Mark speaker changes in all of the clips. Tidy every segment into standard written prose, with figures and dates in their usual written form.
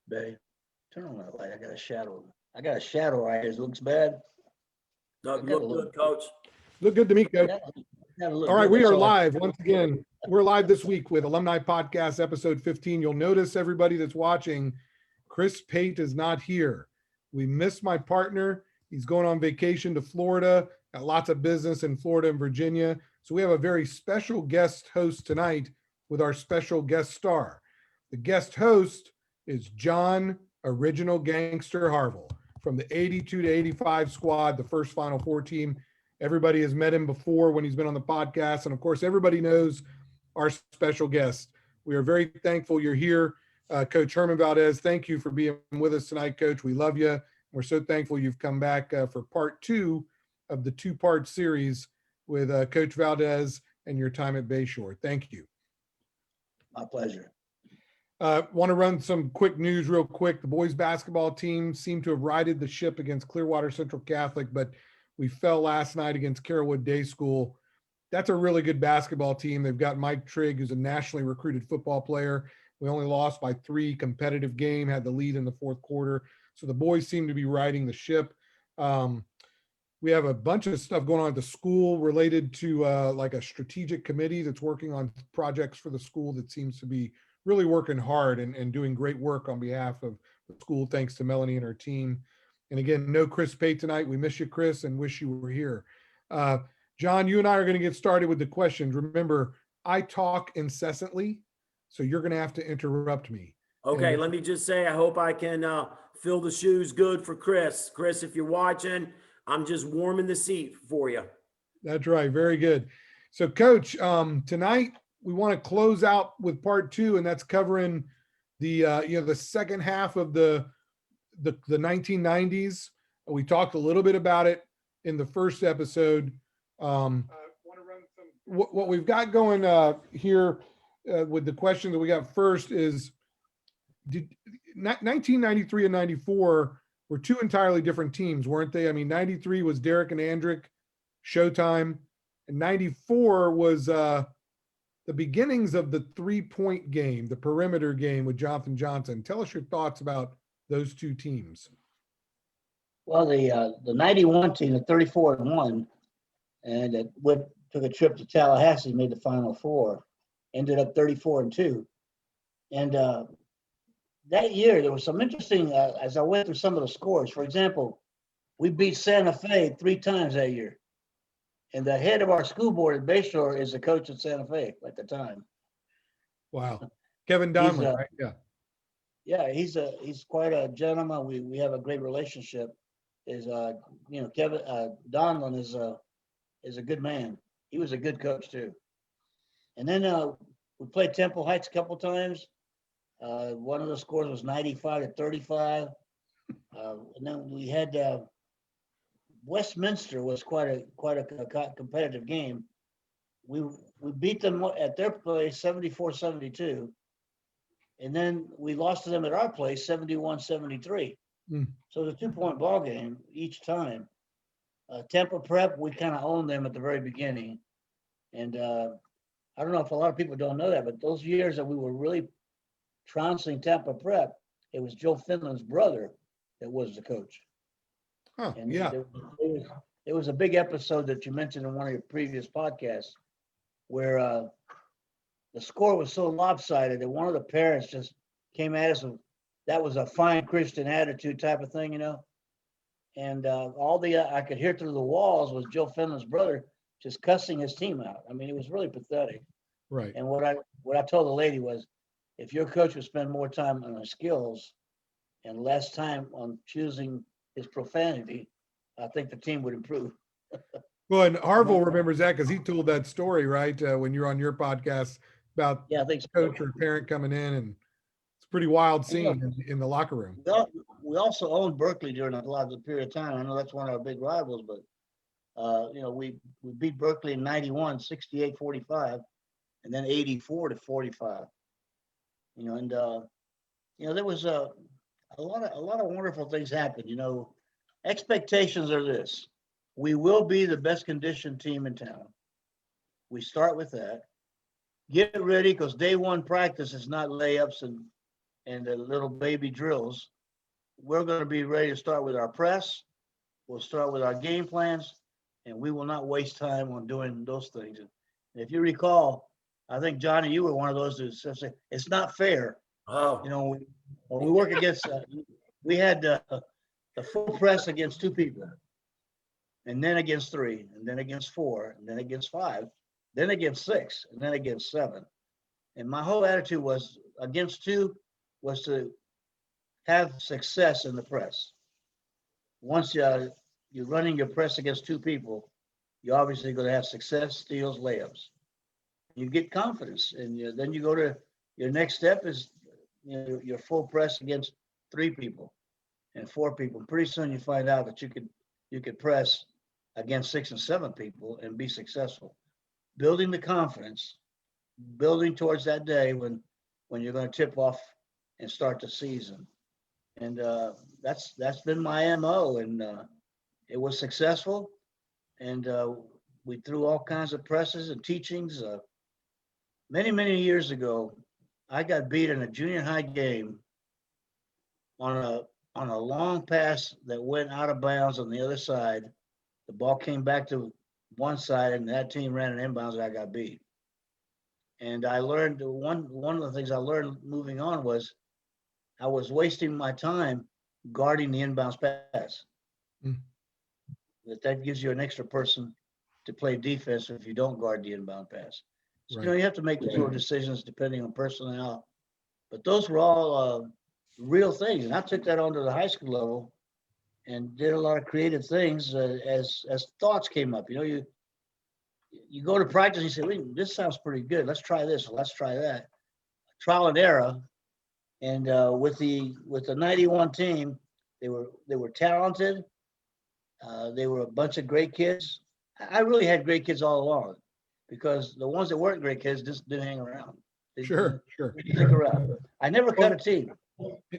Speaker 1: Bay, turn on that light. I got a shadow. I got a shadow right here. It looks bad.
Speaker 2: No, look good, Coach.
Speaker 3: Look good to me, Coach.
Speaker 1: Yeah,
Speaker 3: All right, we are live once again. We're live this week with Alumni Podcast, episode 15. You'll notice, everybody that's watching, Chris Pate is not here. We miss my partner. He's going on vacation to Florida, got lots of business in Florida and Virginia. So we have a very special guest host tonight with our special guest star. The guest host is John Original Gangster Harville from the 82 to 85 squad, the first Final Four team. Everybody has met him before when he's been on the podcast. And of course, everybody knows our special guest. We are very thankful you're here. Coach Herman Valdes, thank you for being with us tonight, Coach. We love you. We're so thankful you've come back for part two of the two-part series with Coach Valdes and your time at Bayshore. Thank you.
Speaker 1: My pleasure.
Speaker 3: Want to run some quick news real quick. The boys basketball team seemed to have righted the ship against Clearwater Central Catholic, but we fell last night against Carrollwood Day School. That's a really good basketball team. They've got Mike Trigg, who's a nationally recruited football player. We only lost by 3 competitive game, had the lead in the fourth quarter. So the boys seem to be riding the ship. We have a bunch of stuff going on at the school related to like a strategic committee that's working on projects for the school that seems to be really working hard and doing great work on behalf of the school, thanks to Melanie and her team. And again, no Chris Pate tonight. We miss you, Chris, and wish you were here. John, you and I are going to get started with the questions. Remember, I talk incessantly, so you're going to have to interrupt me.
Speaker 2: Okay,
Speaker 3: And
Speaker 2: let me just say, I hope I can fill the shoes good for Chris. Chris, if you're watching, I'm just warming the seat for you.
Speaker 3: That's right. Very good. So, Coach, tonight we want to close out with part two, and that's covering the the second half of the 1990s. We talked a little bit about it in the first episode. What we've got going here with the question that we got first is, 1993 and 94 were two entirely different teams, weren't they? I mean, 93 was Derek and Andrick, Showtime, and 94 was the beginnings of the three-point game, the perimeter game with Jonathan Johnson. Tell us your thoughts about those two teams.
Speaker 1: Well, the 91 team, the 34-1, and it took a trip to Tallahassee, made the Final Four, ended up 34-2. And that year, there was some interesting, as I went through some of the scores. For example, we beat Santa Fe 3 times that year. And the head of our school board at Bayshore is the coach at Santa Fe at the time.
Speaker 3: Wow. Kevin Donlin, right? Yeah.
Speaker 1: Yeah, he's quite a gentleman. We have a great relationship. Kevin Donlin is a good man. He was a good coach too. And then we played Temple Heights a couple times. One of the scores was 95-35. And then we had Westminster was quite a competitive game. We beat them at their place 74-72. And then we lost to them at our place 71-73. So it was a 2-point ball game each time. Temple Prep, we kind of owned them at the very beginning. And I don't know if a lot of people don't know that, but those years that we were really trouncing Temple Prep, it was Joe Finland's brother that was the coach.
Speaker 3: Huh,
Speaker 1: And
Speaker 3: yeah.
Speaker 1: There was a big episode that you mentioned in one of your previous podcasts where the score was so lopsided that one of the parents just came at us with, that was a fine Christian attitude type of thing, And all I could hear through the walls was Joe Finland's brother just cussing his team out. I mean, it was really pathetic.
Speaker 3: Right.
Speaker 1: And what I told the lady was, if your coach would spend more time on his skills and less time on choosing his profanity, I think the team would improve.
Speaker 3: Well, and Harville remembers that because he told that story, right? When you're on your podcast about
Speaker 1: I think so.
Speaker 3: coach or parent coming in, and it's a pretty wild scene in the locker room.
Speaker 1: We also owned Berkeley during a lot of the period of time. I know that's one of our big rivals, but we beat Berkeley in 91, 68-45, and then 84-45. There was a lot of wonderful things happened. Expectations are this: we will be the best conditioned team in town. We start with that. Get ready, because day one practice is not layups and the little baby drills, we're going to be ready to start with our press. We'll start with our game plans, and we will not waste time on doing those things. And if you recall, I think, Johnny, you were one of those who said, it's not fair.
Speaker 2: Oh,
Speaker 1: When we work against, we had the full press against 2 people, and then against 3, and then against 4, and then against 5, then against 6, and then against 7. And my whole attitude was against 2 was to have success in the press. Once you're running your press against 2 people, you're obviously going to have success, steals, layups. You get confidence, and then you go to your next step is your full press against 3 people and 4 people. Pretty soon you find out that you could press against 6 and 7 people and be successful. Building the confidence, building towards that day when you're going to tip off and start the season. And that's been my MO, and it was successful. And we threw all kinds of presses and teachings. Many years ago, I got beat in a junior high game on a long pass that went out of bounds on the other side. The ball came back to one side, and that team ran an inbounds, and I got beat. And I learned one of the things I learned moving on was I was wasting my time guarding the inbounds pass.
Speaker 3: Mm.
Speaker 1: That gives you an extra person to play defense if you don't guard the inbound pass. So,
Speaker 3: Right.
Speaker 1: you have to make those little decisions depending on personnel. But those were all real things. And I took that onto the high school level and did a lot of creative things as thoughts came up. You go to practice and you say, wait, this sounds pretty good. Let's try this. Let's try that. Trial and error. And with the 91 team, they were talented. They were a bunch of great kids. I really had great kids all along, because the ones that weren't great kids just didn't hang around. They
Speaker 3: Sure.
Speaker 1: didn't stick around. I never cut a team.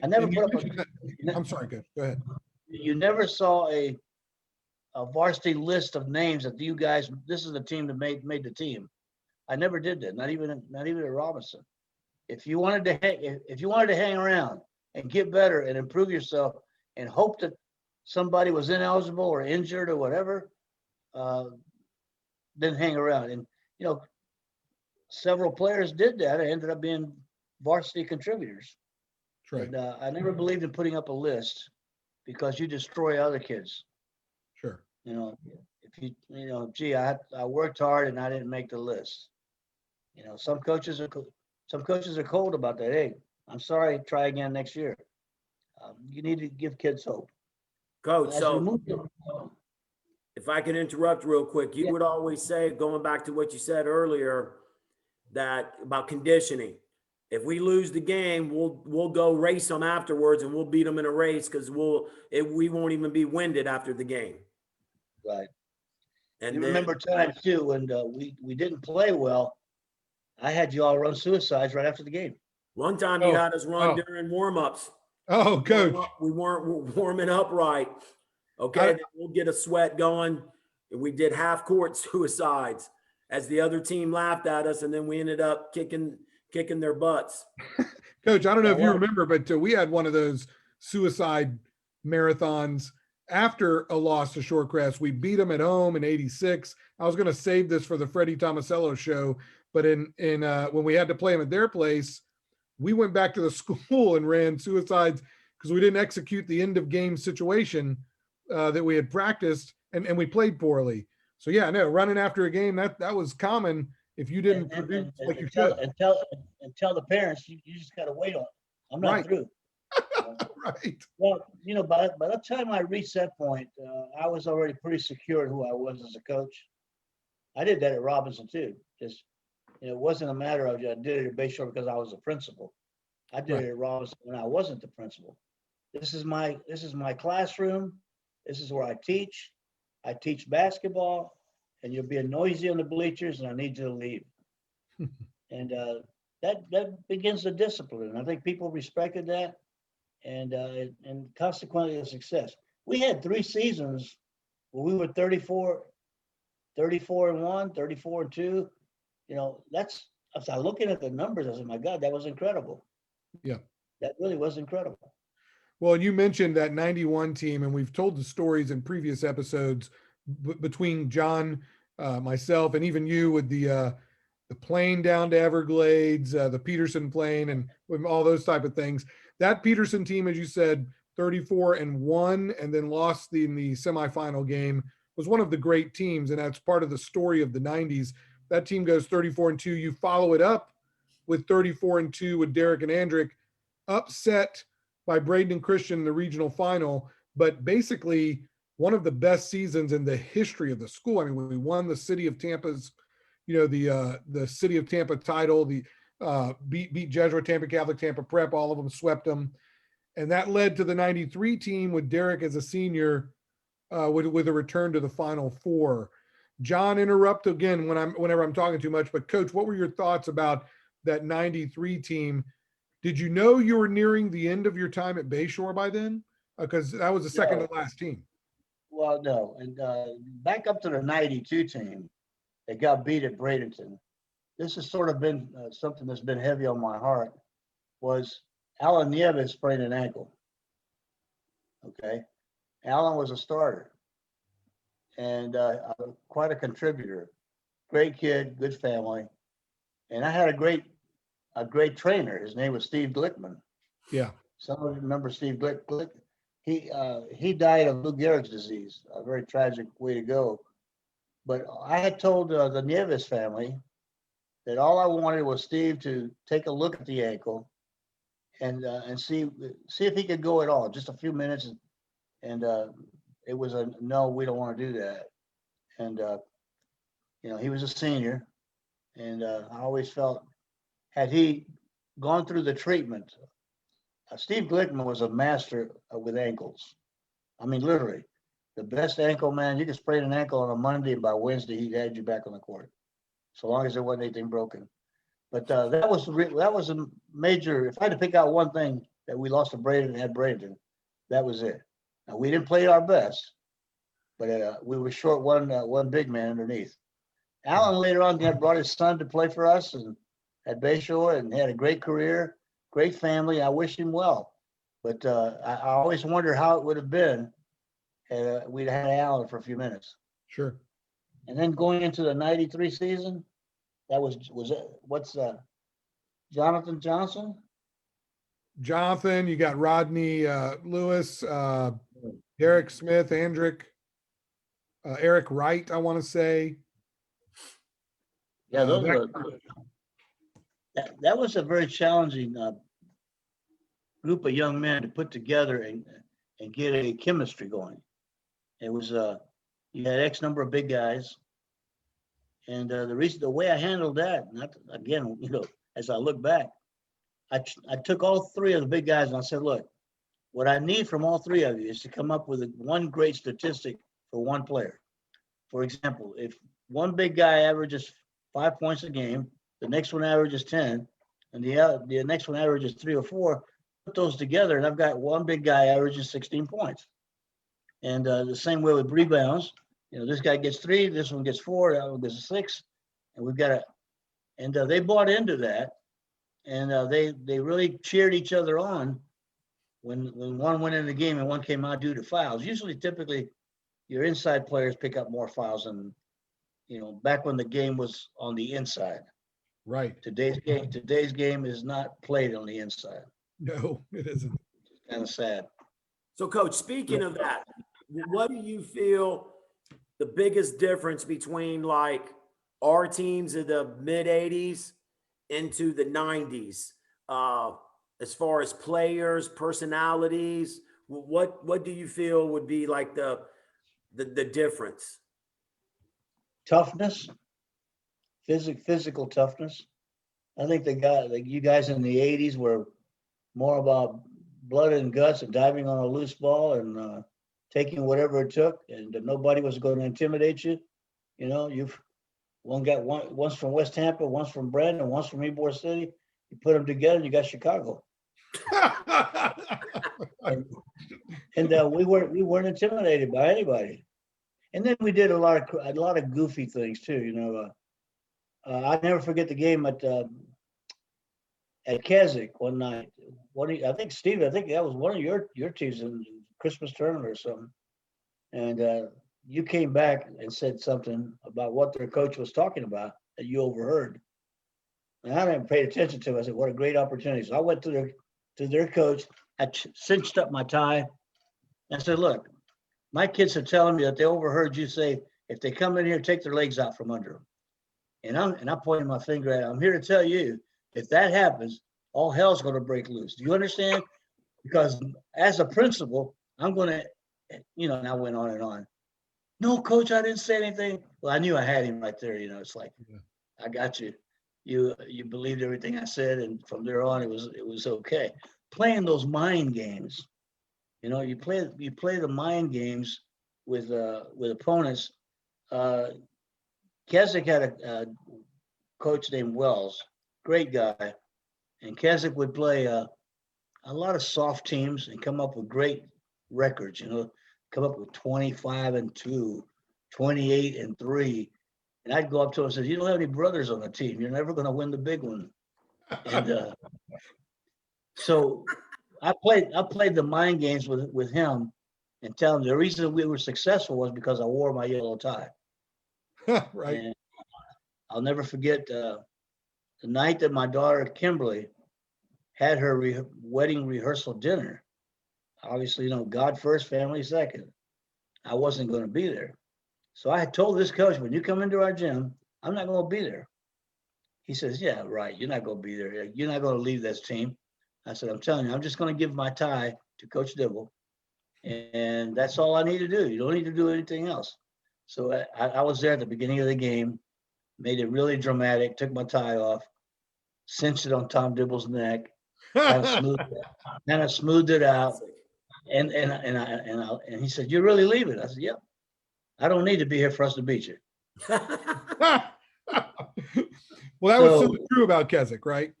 Speaker 1: I never
Speaker 3: And you
Speaker 1: put up
Speaker 3: mentioned that- I'm sorry, go ahead.
Speaker 1: You never saw a varsity list of names that you guys, this is the team that made the team. I never did that. Not even at Robinson. If you wanted to hang around and get better and improve yourself and hope that somebody was ineligible or injured or whatever, then hang around. And several players did that. I ended up being varsity contributors.
Speaker 3: That's right.
Speaker 1: And I never believed in putting up a list, because you destroy other kids.
Speaker 3: Sure.
Speaker 1: If gee, I worked hard and I didn't make the list. Some coaches are cold about that. Hey, I'm sorry, try again next year. You need to give kids hope.
Speaker 2: Coach,
Speaker 1: As we move
Speaker 2: if I can interrupt real quick, you
Speaker 1: Yeah.
Speaker 2: would always say, going back to what you said earlier, that about conditioning. If we lose the game, we'll go race them afterwards, and we'll beat them in a race, because we won't even be winded after the game.
Speaker 1: right.
Speaker 2: And
Speaker 1: You
Speaker 2: then,
Speaker 1: remember times too when we didn't play well. I had you all run suicides right after the game.
Speaker 2: one time you had us run
Speaker 3: Oh.
Speaker 2: during warm-ups.
Speaker 3: Oh, coach.
Speaker 2: We weren't warming up right. Okay, then we'll get a sweat going. We did half-court suicides as the other team laughed at us, and then we ended up kicking their butts.
Speaker 3: Coach, I don't know if you
Speaker 1: well-
Speaker 3: remember, but we had one of those suicide marathons after a loss to Shorecrest. We beat them at home in '86. I was going to save this for the Freddie Tomasello show, but in when we had to play them at their place, we went back to the school and ran suicides because we didn't execute the end of game situation that we had practiced, and we played poorly. So yeah, no, running after a game, that was common if you didn't produce like you should.
Speaker 1: And tell the parents, you just got to wait on it. I'm not
Speaker 3: Right.
Speaker 1: through.
Speaker 3: Right.
Speaker 1: Well, by the time I reached that point, I was already pretty secure in who I was as a coach. I did that at Robinson too. Just it wasn't a matter of I did it at Bayshore because I was the principal. I did
Speaker 3: Right.
Speaker 1: it at Robinson when I wasn't the principal. This is my classroom. This is where I teach. I teach basketball, and you're being noisy on the bleachers, and I need you to leave. And that begins the discipline. I think people respected that, and consequently the success. We had 3 seasons where we were 34-1, 34-2. That's, as I looking at the numbers, I said, my God, that was incredible.
Speaker 3: Yeah.
Speaker 1: That really was incredible.
Speaker 3: Well, you mentioned that 91 team, and we've told the stories in previous episodes between John, myself, and even you with the plane down to Everglades, the Peterson plane, and with all those type of things. That Peterson team, as you said, 34-1, and then lost in the semifinal game, was one of the great teams, and that's part of the story of the 90s. That team goes 34-2. You follow it up with 34-2 with Derek and Andrick, upset by Braden and Christian in the regional final, but basically one of the best seasons in the history of the school. I mean, we won the city of Tampa's, the city of Tampa title, the beat Jesuit, Tampa Catholic, Tampa Prep, all of them swept them. And that led to the 93 team with Derek as a senior with a return to the Final Four. John, interrupt again whenever I'm talking too much, but Coach, what were your thoughts about that 93 team? Did you know you were nearing the end of your time at Bayshore by then? Because that was the second to last team.
Speaker 1: Well, no. And back up to the 92 team that got beat at Bradenton. This has sort of been something that's been heavy on my heart, was Alan Nieves sprained an ankle. Okay. Alan was a starter and quite a contributor. Great kid, good family. And I had a great trainer. His name was Steve Glickman.
Speaker 3: Yeah.
Speaker 1: Some of you remember Steve Glick. He died of Lou Gehrig's disease, a very tragic way to go. But I had told the Nieves family that all I wanted was Steve to take a look at the ankle and see if he could go at all, just a few minutes. And it was a no, we don't want to do that. And he was a senior, and I always felt, had he gone through the treatment, Steve Glickman was a master with ankles. I mean, literally, the best ankle man. You could sprain an ankle on a Monday, and by Wednesday, he had you back on the court, so long as there wasn't anything broken. But that was a major. If I had to pick out one thing that we lost to Braden and had Braden, that was it. Now, we didn't play our best, but we were short one big man underneath. Alan later on brought his son to play for us and at Bayshore and had a great career, great family. I wish him well. But I always wonder how it would have been had we'd had Alan for a few minutes.
Speaker 3: Sure.
Speaker 1: And then going into the 93 season, that was it. What's Jonathan Johnson?
Speaker 3: Jonathan, you got Rodney Lewis, Derek Smith, Andrick, Eric Wright, I want to say.
Speaker 1: Yeah, that was a very challenging group of young men to put together and get a chemistry going. It was you had X number of big guys, and the way I handled that, as I look back, I took all three of the big guys and I said, look, what I need from all three of you is to come up with one great statistic for one player. For example, if one big guy averages 5 points a game, the next one averages 10, and the next one averages 3 or 4, put those together, and I've got one big guy averaging 16 points. And the same way with rebounds, this guy gets 3, this one gets 4, that one gets 6, and we've got and they bought into that, and they really cheered each other on when one went in the game and one came out due to fouls. Typically, your inside players pick up more fouls than, back when the game was on the inside.
Speaker 3: Right.
Speaker 1: Today's game is not played on the inside.
Speaker 3: No, it isn't.
Speaker 1: It's kind of sad.
Speaker 2: So, Coach, speaking of that, what do you feel the biggest difference between like our teams of the mid 80s into the 90s, as far as players, personalities? What do you feel would be like the difference?
Speaker 1: Toughness, physical toughness. I think you guys in the 80s were more about blood and guts and diving on a loose ball and taking whatever it took, and nobody was going to intimidate you. You've once from West Tampa, once from Brandon, once from Ybor City. You put them together, and you got Chicago. and we weren't intimidated by anybody. And then we did a lot of goofy things too. I never forget the game at at Keswick one night. I think Steve, I think that was one of your teams in Christmas tournament or something. And you came back and said something about what their coach was talking about that you overheard. And I didn't pay attention to it. I said, what a great opportunity. So I went to their coach. I cinched up my tie. And I said, look, my kids are telling me that they overheard you say, if they come in here, take their legs out from under them. And I pointed my finger at it. I'm here to tell you, if that happens, all hell's going to break loose. Do you understand? Because as a principal, I'm going to, and I went on and on. No, coach, I didn't say anything. Well, I knew I had him right there. It's like, I got you. You believed everything I said, and from there on, it was okay. Playing those mind games, you play the mind games with opponents. Keswick had a coach named Wells, great guy, and Keswick would play a lot of soft teams and come up with great records. Come up with 25-2, 28-3. And I'd go up to him and say, you don't have any brothers on the team. You're never going to win the big one. And so I played the mind games with him and tell him the reason we were successful was because I wore my yellow tie.
Speaker 3: Right.
Speaker 1: And I'll never forget the night that my daughter, Kimberly, had her wedding rehearsal dinner. Obviously, God first, family second. I wasn't going to be there. So I had told this coach, when you come into our gym, I'm not going to be there. He says, yeah, right. You're not going to be there. You're not going to leave this team. I said, I'm telling you, I'm just going to give my tie to Coach Dibble. And that's all I need to do. You don't need to do anything else. So I was there at the beginning of the game, made it really dramatic, took my tie off, cinched it on Tom Dibble's neck, kind of smoothed it out. And he said, you're really leaving? I said, yep. I don't need to be here for us to beat you.
Speaker 3: Well, that was so true about Keswick, right?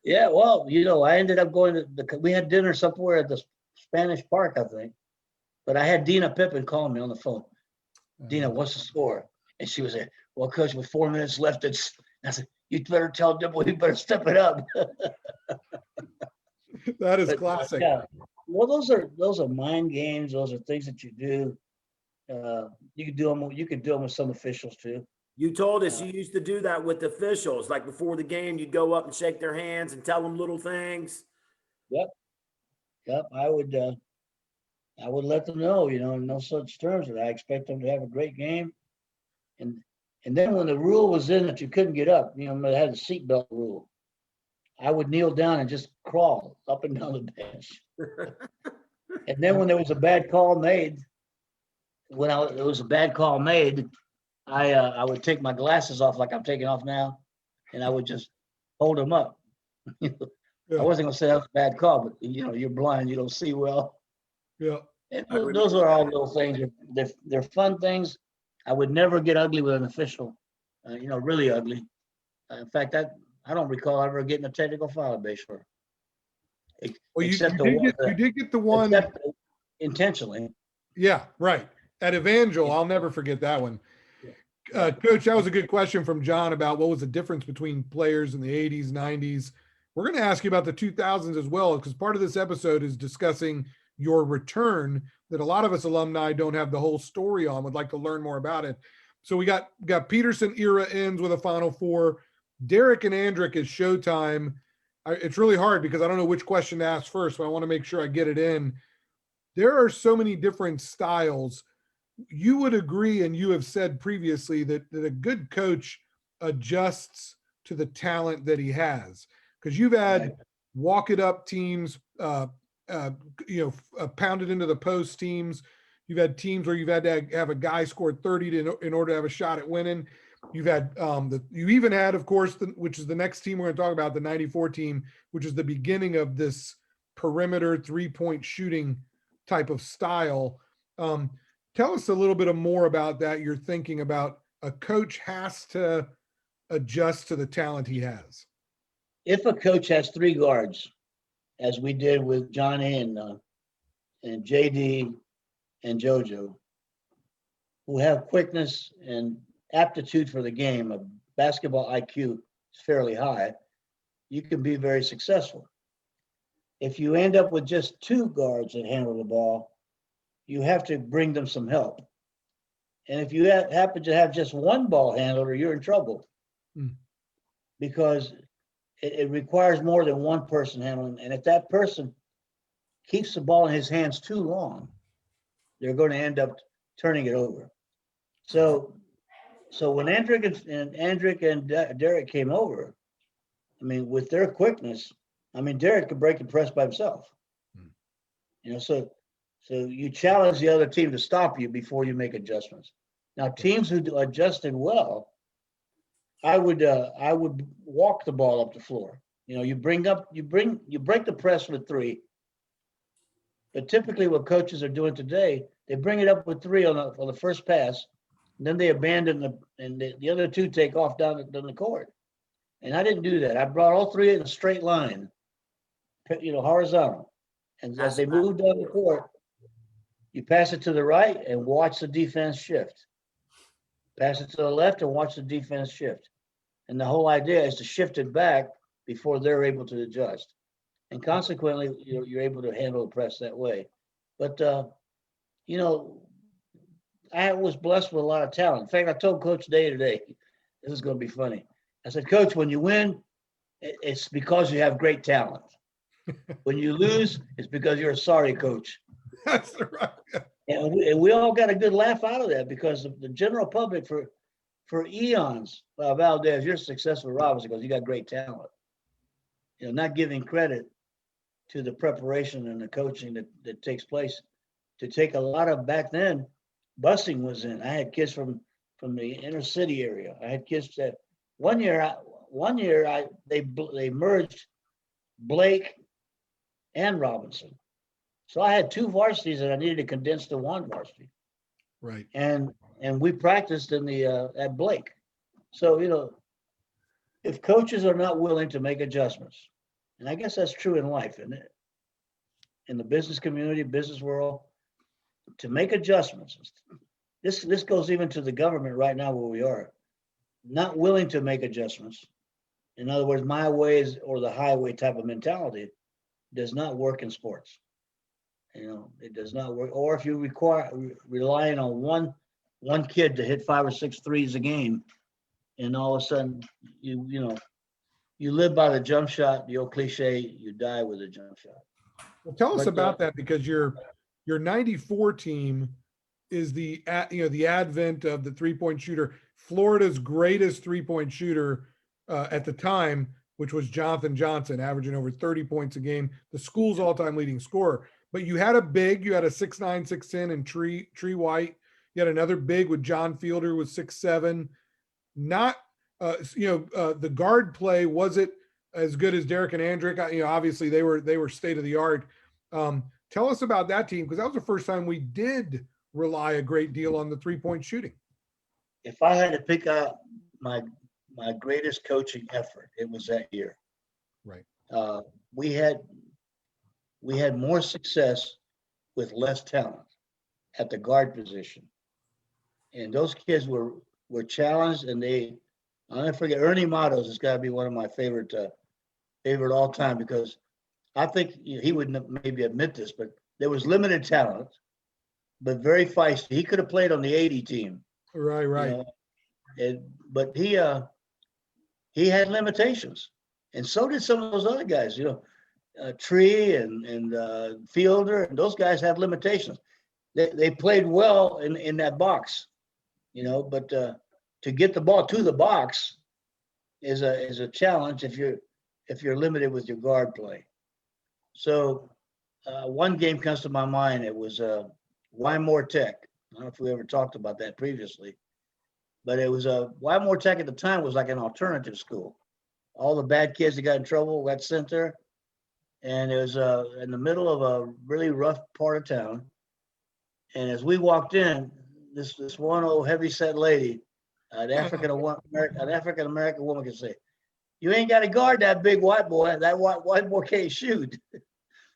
Speaker 1: Yeah, well, I ended up going to we had dinner somewhere at the Spanish Park, I think. But I had Dina Pippin calling me on the phone. Dina, what's the score? And she was like, well, coach, with 4 minutes left, I said, you better tell Dibble, you better step it up.
Speaker 3: That is classic.
Speaker 1: Yeah. Well, those are mind games. Those are things that you do. You could do them with some officials too.
Speaker 2: You told us you used to do that with officials. Like before the game, you'd go up and shake their hands and tell them little things.
Speaker 1: Yep. I would let them know, in no such terms that I expect them to have a great game. And then when the rule was in that you couldn't get up, they had the seatbelt rule. I would kneel down and just crawl up and down the bench. And then when there was a bad call made, I would take my glasses off like I'm taking off now, and I would just hold them up. I wasn't going to say that was a bad call, but you're blind, you don't see well.
Speaker 3: Yeah.
Speaker 1: And those are all little things. They're fun things. I would never get ugly with an official, really ugly. In fact, I don't recall ever getting a technical foul at Bayshore.
Speaker 3: Well, you did get the one
Speaker 1: intentionally.
Speaker 3: Yeah, right. At Evangel, I'll never forget that one. Coach, that was a good question from John about what was the difference between players in the 80s, 90s. We're going to ask you about the 2000s as well, because part of this episode is discussing your return that a lot of us alumni don't have the whole story on, would like to learn more about it. So we got Peterson era ends with a Final Four. Derek and Andrick is Showtime. It's really hard because I don't know which question to ask first, but I want to make sure I get it in. There are so many different styles. You would agree, and you have said previously, that a good coach adjusts to the talent that he has. Because you've had walk it up teams, pounded into the post teams. You've had teams where you've had to have a guy score 30 in order to have a shot at winning. You've had you even had, of course, which is the next team we're going to talk about, the 94 team, which is the beginning of this perimeter 3-point shooting type of style. Tell us a little bit more about that. You're thinking about a coach has to adjust to the talent he has.
Speaker 1: If a coach has 3 guards, as we did with Johnny and JD and JoJo, who have quickness and aptitude for the game, a basketball IQ is fairly high, you can be very successful. If you end up with just two guards that handle the ball, you have to bring them some help. And if you happen to have just one ball handler, you're in trouble. Because it requires more than one person handling. And if that person keeps the ball in his hands too long, they're going to end up turning it over. So when Andrick and Derek came over, I mean, with their quickness, I mean, Derek could break the press by himself. You know, so you challenge the other team to stop you before you make adjustments. Now, teams who adjusted well, I would walk the ball up the floor. You know, you break the press with three. But typically what coaches are doing today, they bring it up with three on the first pass, and then they abandon the other two take off down the court. And I didn't do that. I brought all three in a straight line, you know, horizontal. And as they moved down the court, you pass it to the right and watch the defense shift. Pass it to the left and watch the defense shift. And the whole idea is to shift it back before they're able to adjust. And consequently, you're able to handle the press that way. But, you know, I was blessed with a lot of talent. In fact, I told Coach Day today, this is going to be funny. I said, Coach, when you win, it's because you have great talent. When you lose, it's because you're a sorry coach.
Speaker 3: That's right.
Speaker 1: And we all got a good laugh out of that because the general public for eons, Valdes, you're successful at Robinson because you got great talent. You know, not giving credit to the preparation and the coaching that takes place. To take a lot of, back then, busing was in. I had kids from the inner city area. I had kids that one year they merged Blake and Robinson. So I had two varsities that I needed to condense to one varsity.
Speaker 3: Right.
Speaker 1: And we practiced in the at Blake. So, you know, if coaches are not willing to make adjustments, and I guess that's true in life, isn't it? In the business community, business world, to make adjustments. This goes even to the government right now where we are. Not willing to make adjustments. In other words, my ways or the highway type of mentality does not work in sports. You know, it does not work. Or if you relying on one kid to hit 5 or 6 threes a game, and all of a sudden you live by the jump shot, the old cliche, you die with a jump shot.
Speaker 3: Well, tell us about that, because your 94 team is the advent of the 3-point shooter. Florida's greatest 3-point shooter at the time, which was Jonathan Johnson, averaging over 30 points a game, the school's all-time leading scorer. But you had a 6'9", 6'10", and Tree White. You had another big with John Fielder, who was 6'7". Not, the guard play, was it as good as Derek and Andrick? You know, obviously they were state of the art. Tell us about that team, because that was the first time we did rely a great deal on the 3-point shooting.
Speaker 1: If I had to pick out my greatest coaching effort, it was that year.
Speaker 3: Right.
Speaker 1: We had more success with less talent at the guard position, and those kids were challenged, and I'll never forget Ernie Matos has got to be one of my favorite all time, because I think he would maybe admit this, but there was limited talent, but very feisty. He could have played on the 80 team.
Speaker 3: Right.
Speaker 1: You know? But he had limitations, and so did some of those other guys. You know, Tree and Fielder, and those guys had limitations. They played well in that box, you know, but to get the ball to the box is a challenge if you're limited with your guard play. So one game comes to my mind. It was Wymore Tech. I don't know if we ever talked about that previously, but it was Wymore Tech at the time was like an alternative school. All the bad kids that got in trouble got sent there, and it was in the middle of a really rough part of town. And as we walked in, this one old heavy-set lady, an African American woman, could say, "You ain't got to guard that big white boy. That white boy can't shoot."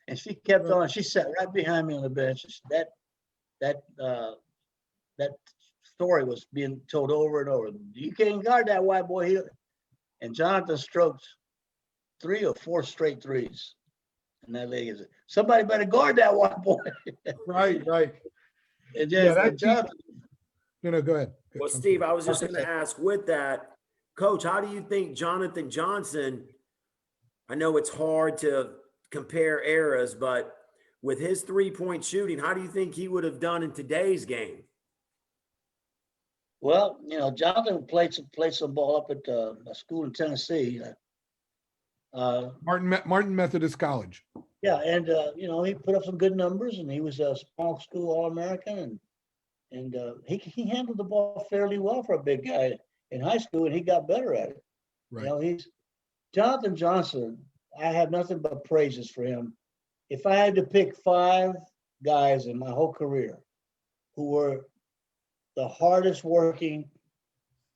Speaker 1: And she kept on. She sat right behind me on the bench. That story was being told over and over. You can't guard that white boy. And Jonathan stroked 3 or 4 straight threes. And that leg is somebody better guard that one, boy.
Speaker 3: Right.
Speaker 1: And
Speaker 3: Yeah,
Speaker 1: then Jonathan,
Speaker 3: go ahead.
Speaker 2: Well, Steve, I was just going to ask with that, Coach, how do you think Jonathan Johnson, I know it's hard to compare eras, but with his 3-point shooting, how do you think he would have done in today's game?
Speaker 1: well, Jonathan played some ball up at a school in Tennessee.
Speaker 3: Martin Methodist College.
Speaker 1: Yeah, and he put up some good numbers, and he was a small school All-American, and he handled the ball fairly well for a big guy in high school, and he got better at it.
Speaker 3: Right.
Speaker 1: He's Jonathan Johnson. I have nothing but praises for him. If I had to pick 5 guys in my whole career who were the hardest working,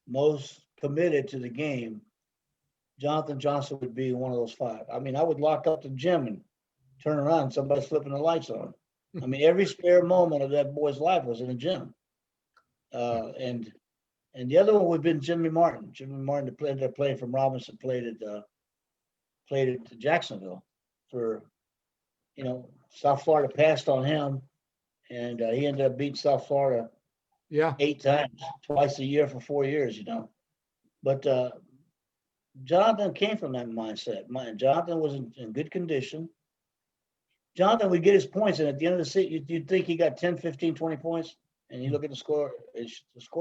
Speaker 1: most committed to the game, Jonathan Johnson would be one of those 5. I mean, I would lock up the gym and turn around, somebody's flipping the lights on. I mean, every spare moment of that boy's life was in the gym. And the other one would have been Jimmy Martin. Jimmy Martin, ended up playing from Robinson, played at Jacksonville for, South Florida passed on him, and he ended up beating South Florida 8 times, twice a year for 4 years, But Jonathan came from that mindset. Jonathan was in good condition. Jonathan would get his points, and at the end of the season, you'd think he got 10, 15, 20 points, and you look at the score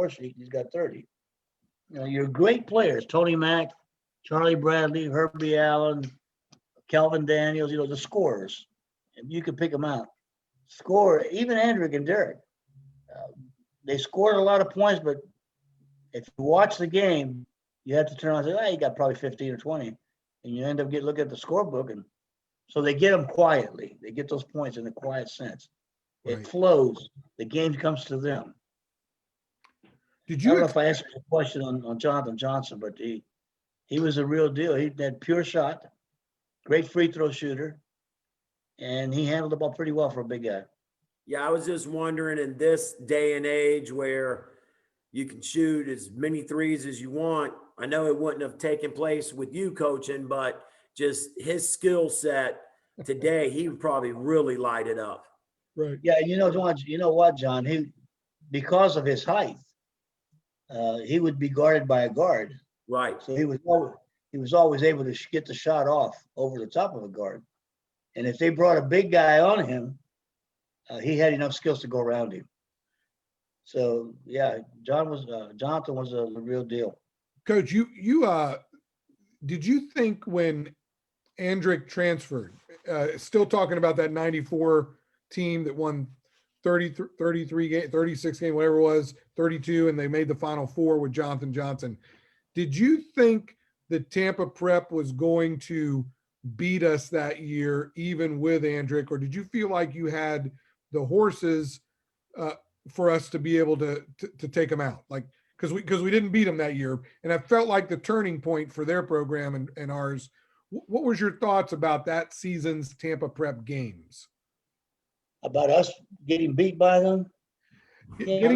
Speaker 1: sheet, he's got 30. You're great players, Tony Mack, Charlie Bradley, Herbie Allen, Calvin Daniels, the scorers. And you could pick them out. Even Andrick and Derek. They scored a lot of points, but if you watch the game, you have to turn around and say, he got probably 15 or 20. And you end up looking at the scorebook. And so they get them quietly. They get those points in a quiet sense. Right. It flows. The game comes to them. I don't know if I answered the question on Jonathan Johnson, but he was a real deal. He had pure shot, great free throw shooter, and he handled the ball pretty well for a big guy.
Speaker 2: Yeah, I was just wondering, in this day and age where you can shoot as many threes as you want, I know it wouldn't have taken place with you coaching, but just his skill set today, he would probably really light it up.
Speaker 3: Right.
Speaker 1: Yeah, you know what, John? Because of his height, he would be guarded by a guard.
Speaker 2: Right.
Speaker 1: So he was always able to get the shot off over the top of a guard. And if they brought a big guy on him, he had enough skills to go around him. So yeah, Jonathan was a real deal.
Speaker 3: Coach, you did you think when Andrick transferred, still talking about that 94 team that won 33 game, 36 game, whatever it was, 32, and they made the Final Four with Jonathan Johnson. Did you think that Tampa Prep was going to beat us that year, even with Andrick, or did you feel like you had the horses for us to be able to take them out? Like, because we didn't beat them that year, and I felt like the turning point for their program and ours. What was your thoughts about that season's Tampa Prep games?
Speaker 1: About us getting beat by them? There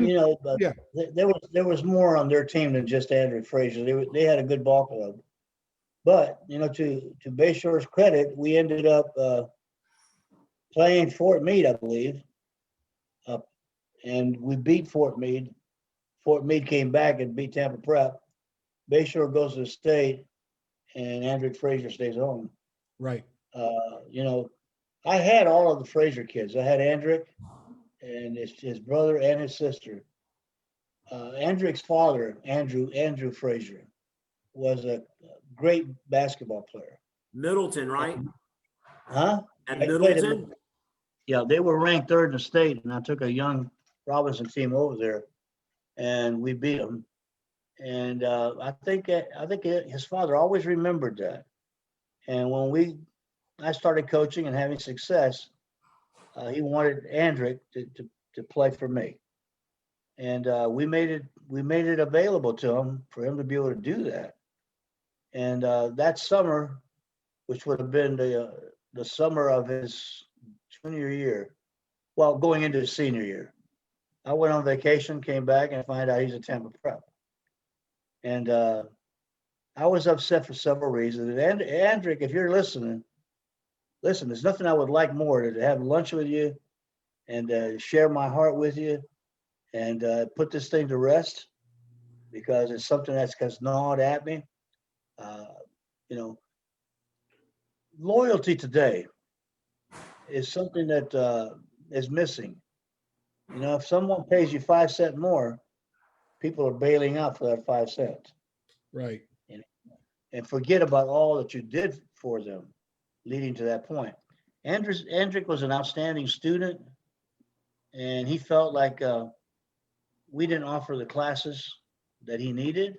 Speaker 1: was more on their team than just Andrew Frazier. They had a good ball club. But, to Bayshore's credit, we ended up playing Fort Meade, I believe. And we beat Fort Meade. Fort Meade came back and beat Tampa Prep. Bayshore goes to the state, and Andrew Frazier stays home.
Speaker 3: Right.
Speaker 1: I had all of the Frazier kids. I had Andrick and his brother and his sister. Andrick's father, Andrew Frazier, was a great basketball player.
Speaker 2: Middleton, right?
Speaker 1: Huh?
Speaker 2: And Middleton?
Speaker 1: Yeah, they were ranked 3rd in the state, and I took a young Robinson team over there, and we beat them. And I think his father always remembered that. And when I started coaching and having success, he wanted Andrick to play for me, and we made it available to him for him to be able to do that. And that summer, which would have been the summer of his junior year, well, going into his senior year, I went on vacation, came back, and find out he's a Tampa Prep. And I was upset for several reasons. And Andrick, if you're listening, listen, there's nothing I would like more than to have lunch with you and share my heart with you and put this thing to rest because it's something that's gnawed at me. Uh, you know, loyalty today is something that is missing. You know, if someone pays you 5 cents more, people are bailing out for that 5 cents.
Speaker 3: Right.
Speaker 1: And forget about all that you did for them leading to that point. Andrick was an outstanding student, and he felt like we didn't offer the classes that he needed.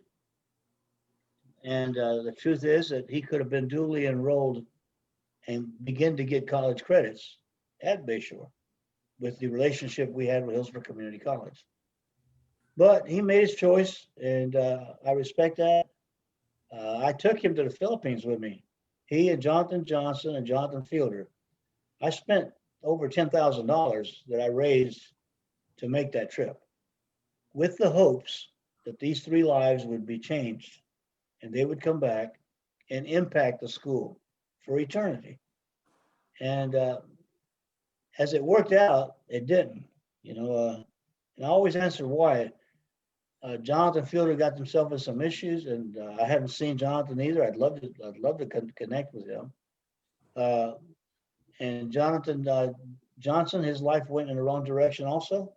Speaker 1: And the truth is that he could have been duly enrolled and begin to get college credits at Bayshore with the relationship we had with Hillsborough Community College. But he made his choice, and I respect that. I took him to the Philippines with me. He and Jonathan Johnson and Jonathan Fielder. I spent over $10,000 that I raised to make that trip with the hopes that these 3 lives would be changed and they would come back and impact the school for eternity. And as it worked out, it didn't, and I always answer why. Jonathan Fielder got himself in some issues, and I haven't seen Jonathan either. I'd love to connect with him. And Jonathan Johnson, his life went in the wrong direction also.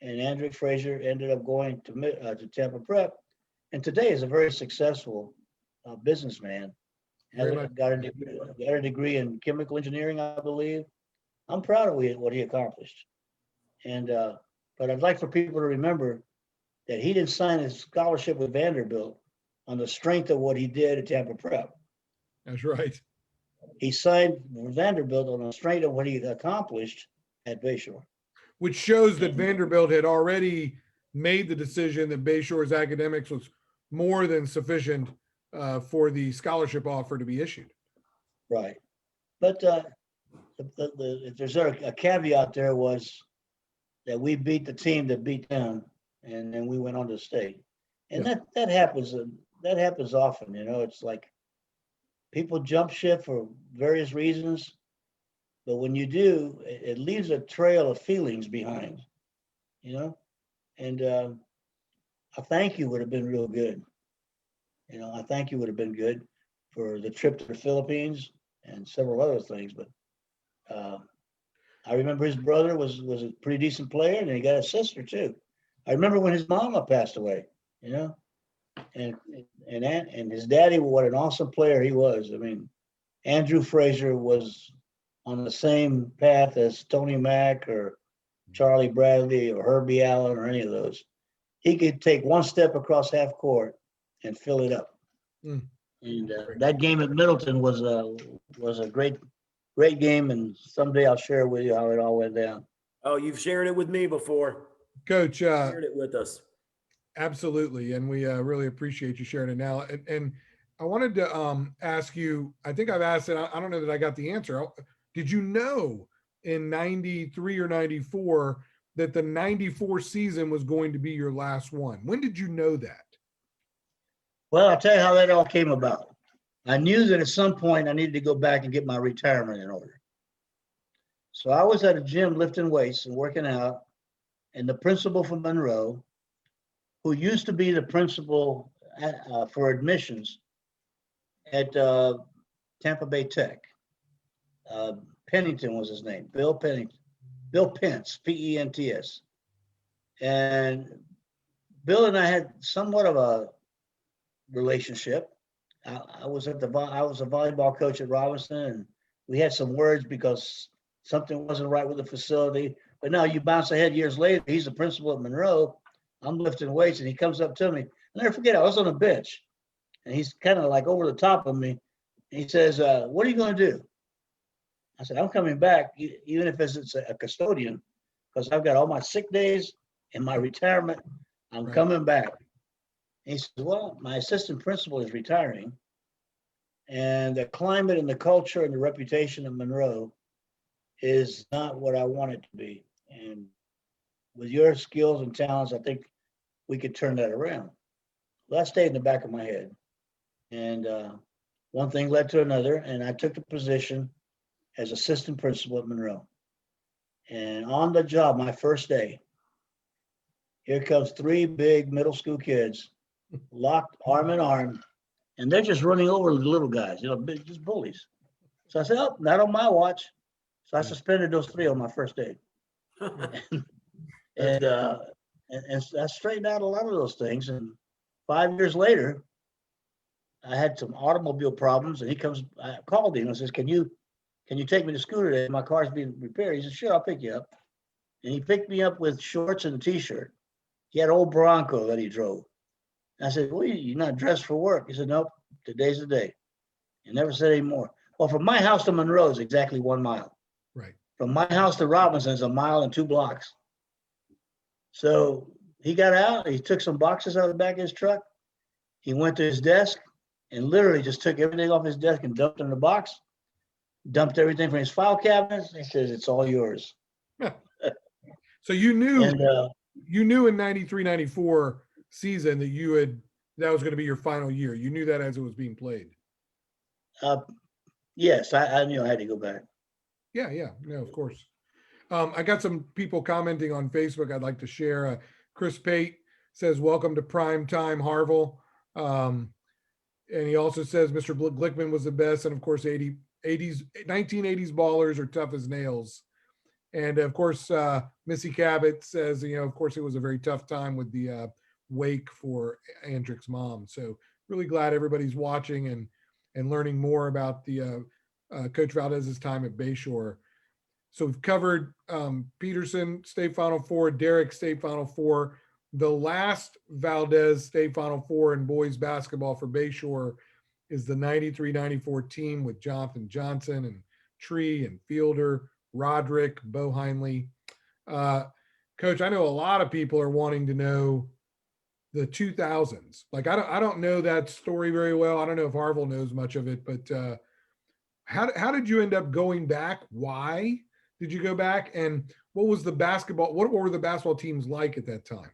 Speaker 1: And Andrew Frazier ended up going to Tampa Prep, and today is a very successful businessman. Got a degree in chemical engineering, I believe. I'm proud of what he accomplished. And but I'd like for people to remember that he didn't sign his scholarship with Vanderbilt on the strength of what he did at Tampa Prep.
Speaker 3: That's right.
Speaker 1: He signed with Vanderbilt on the strength of what he accomplished at Bayshore.
Speaker 3: Which shows that Vanderbilt had already made the decision that Bayshore's academics was more than sufficient for the scholarship offer to be issued.
Speaker 1: Right. But if there's a caveat there was that we beat the team that beat them, and then we went on to state. And that happens. That happens often. It's like people jump ship for various reasons, but when you do, it leaves a trail of feelings behind. And a thank you would have been real good. A thank you would have been good for the trip to the Philippines and several other things. But I remember his brother was a pretty decent player, and he got a sister too. I remember when his mama passed away, and his daddy, what an awesome player he was. I mean, Andrew Frazier was on the same path as Tony Mack or Charlie Bradley or Herbie Allen or any of those. He could take one step across half court and fill it up. And that game at Middleton was a great game, and someday I'll share with you how it all went down.
Speaker 2: Oh, you've shared it with me before.
Speaker 3: Coach,
Speaker 2: shared it with us.
Speaker 3: Absolutely, and we really appreciate you sharing it now. And I wanted to ask you, I think I've asked it, I don't know that I got the answer. Did you know in 93 or 94 that the 94 season was going to be your last one? When did you know that?
Speaker 1: Well, I'll tell you how that all came about. I knew that at some point I needed to go back and get my retirement in order. So I was at a gym lifting weights and working out, and the principal from Monroe, who used to be the principal for admissions at Tampa Bay Tech, Pennington was his name, Bill Pennington, Bill Pence, P-E-N-T-S. And Bill and I had somewhat of a relationship. I was a volleyball coach at Robinson, and we had some words because something wasn't right with the facility. But now you bounce ahead years later, he's the principal at Monroe. I'm lifting weights, and he comes up to me. I'll never forget, I was on a bench, and he's kind of like over the top of me. And he says, what are you going to do? I said, I'm coming back, even if it's a custodian, because I've got all my sick days and my retirement. I'm coming back. And he says, well, my assistant principal is retiring, and the climate and the culture and the reputation of Monroe is not what I want it to be. And with your skills and talents, I think we could turn that around. Well, that stayed in the back of my head. And one thing led to another, and I took the position as assistant principal at Monroe. And on the job, my first day, here comes 3 big middle school kids, locked arm in arm, and they're just running over the little guys, just bullies. So I said, oh, not on my watch. So I suspended those 3 on my first day. And I straightened out a lot of those things. And 5 years later, I had some automobile problems, and I called him and says, can you take me to school today? My car's being repaired. He said, sure, I'll pick you up. And he picked me up with shorts and a t-shirt. He had an old Bronco that he drove. And I said, well, you're not dressed for work. He said, nope, today's the day. He never said any more. Well, from my house to Monroe is exactly 1 mile.
Speaker 3: Right.
Speaker 1: From my house to Robinson is 1 mile and 2 blocks. So he got out, he took some boxes out of the back of his truck. He went to his desk and literally just took everything off his desk and dumped it in the box, dumped everything from his file cabinets. He says, it's all yours.
Speaker 3: So you knew,
Speaker 1: And
Speaker 3: in 93, 94 season that was going to be your final year. You knew that as it was being played.
Speaker 1: yes, I knew I had to go back.
Speaker 3: Yeah. No, of course. I got some people commenting on Facebook I'd like to share. Chris Pate says, welcome to prime time, Harville. And he also says Mr. Glickman was the best. And of course, 1980s ballers are tough as nails. And of course, Missy Cabot says, of course, it was a very tough time with the wake for Andrick's mom. So really glad everybody's watching and learning more about the Coach Valdez's time at Bayshore. So we've covered Peterson State Final Four, Derrick State Final Four. The last Valdez State Final Four in boys basketball for Bayshore is the 93-94 team with Jonathan Johnson and Tree and Fielder, Roderick, Bo Heinley. Coach, I know a lot of people are wanting to know the 2000s. Like, I don't know that story very well. I don't know if Harville knows much of it, but how did you end up going back? Why did you go back? And what was the basketball? What were the basketball teams like at that time?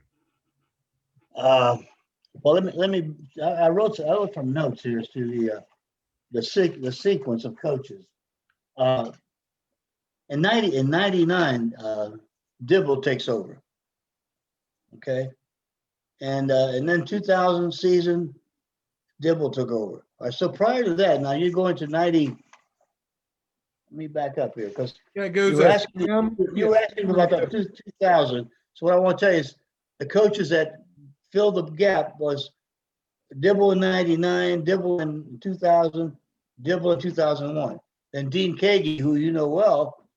Speaker 1: Well, let me. I wrote some notes here as to the sequence of coaches. In 99, Dibble takes over. Okay, and then 2000 season, Dibble took over. All right, so prior to that, now you're going to 90. Let me back up here because
Speaker 3: It goes.
Speaker 1: you were asking about the 2000. So what I want to tell you is the coaches that filled the gap was Dibble in 99, Dibble in 2000, Dibble in 2001. Then Dean Kagi, who you know well,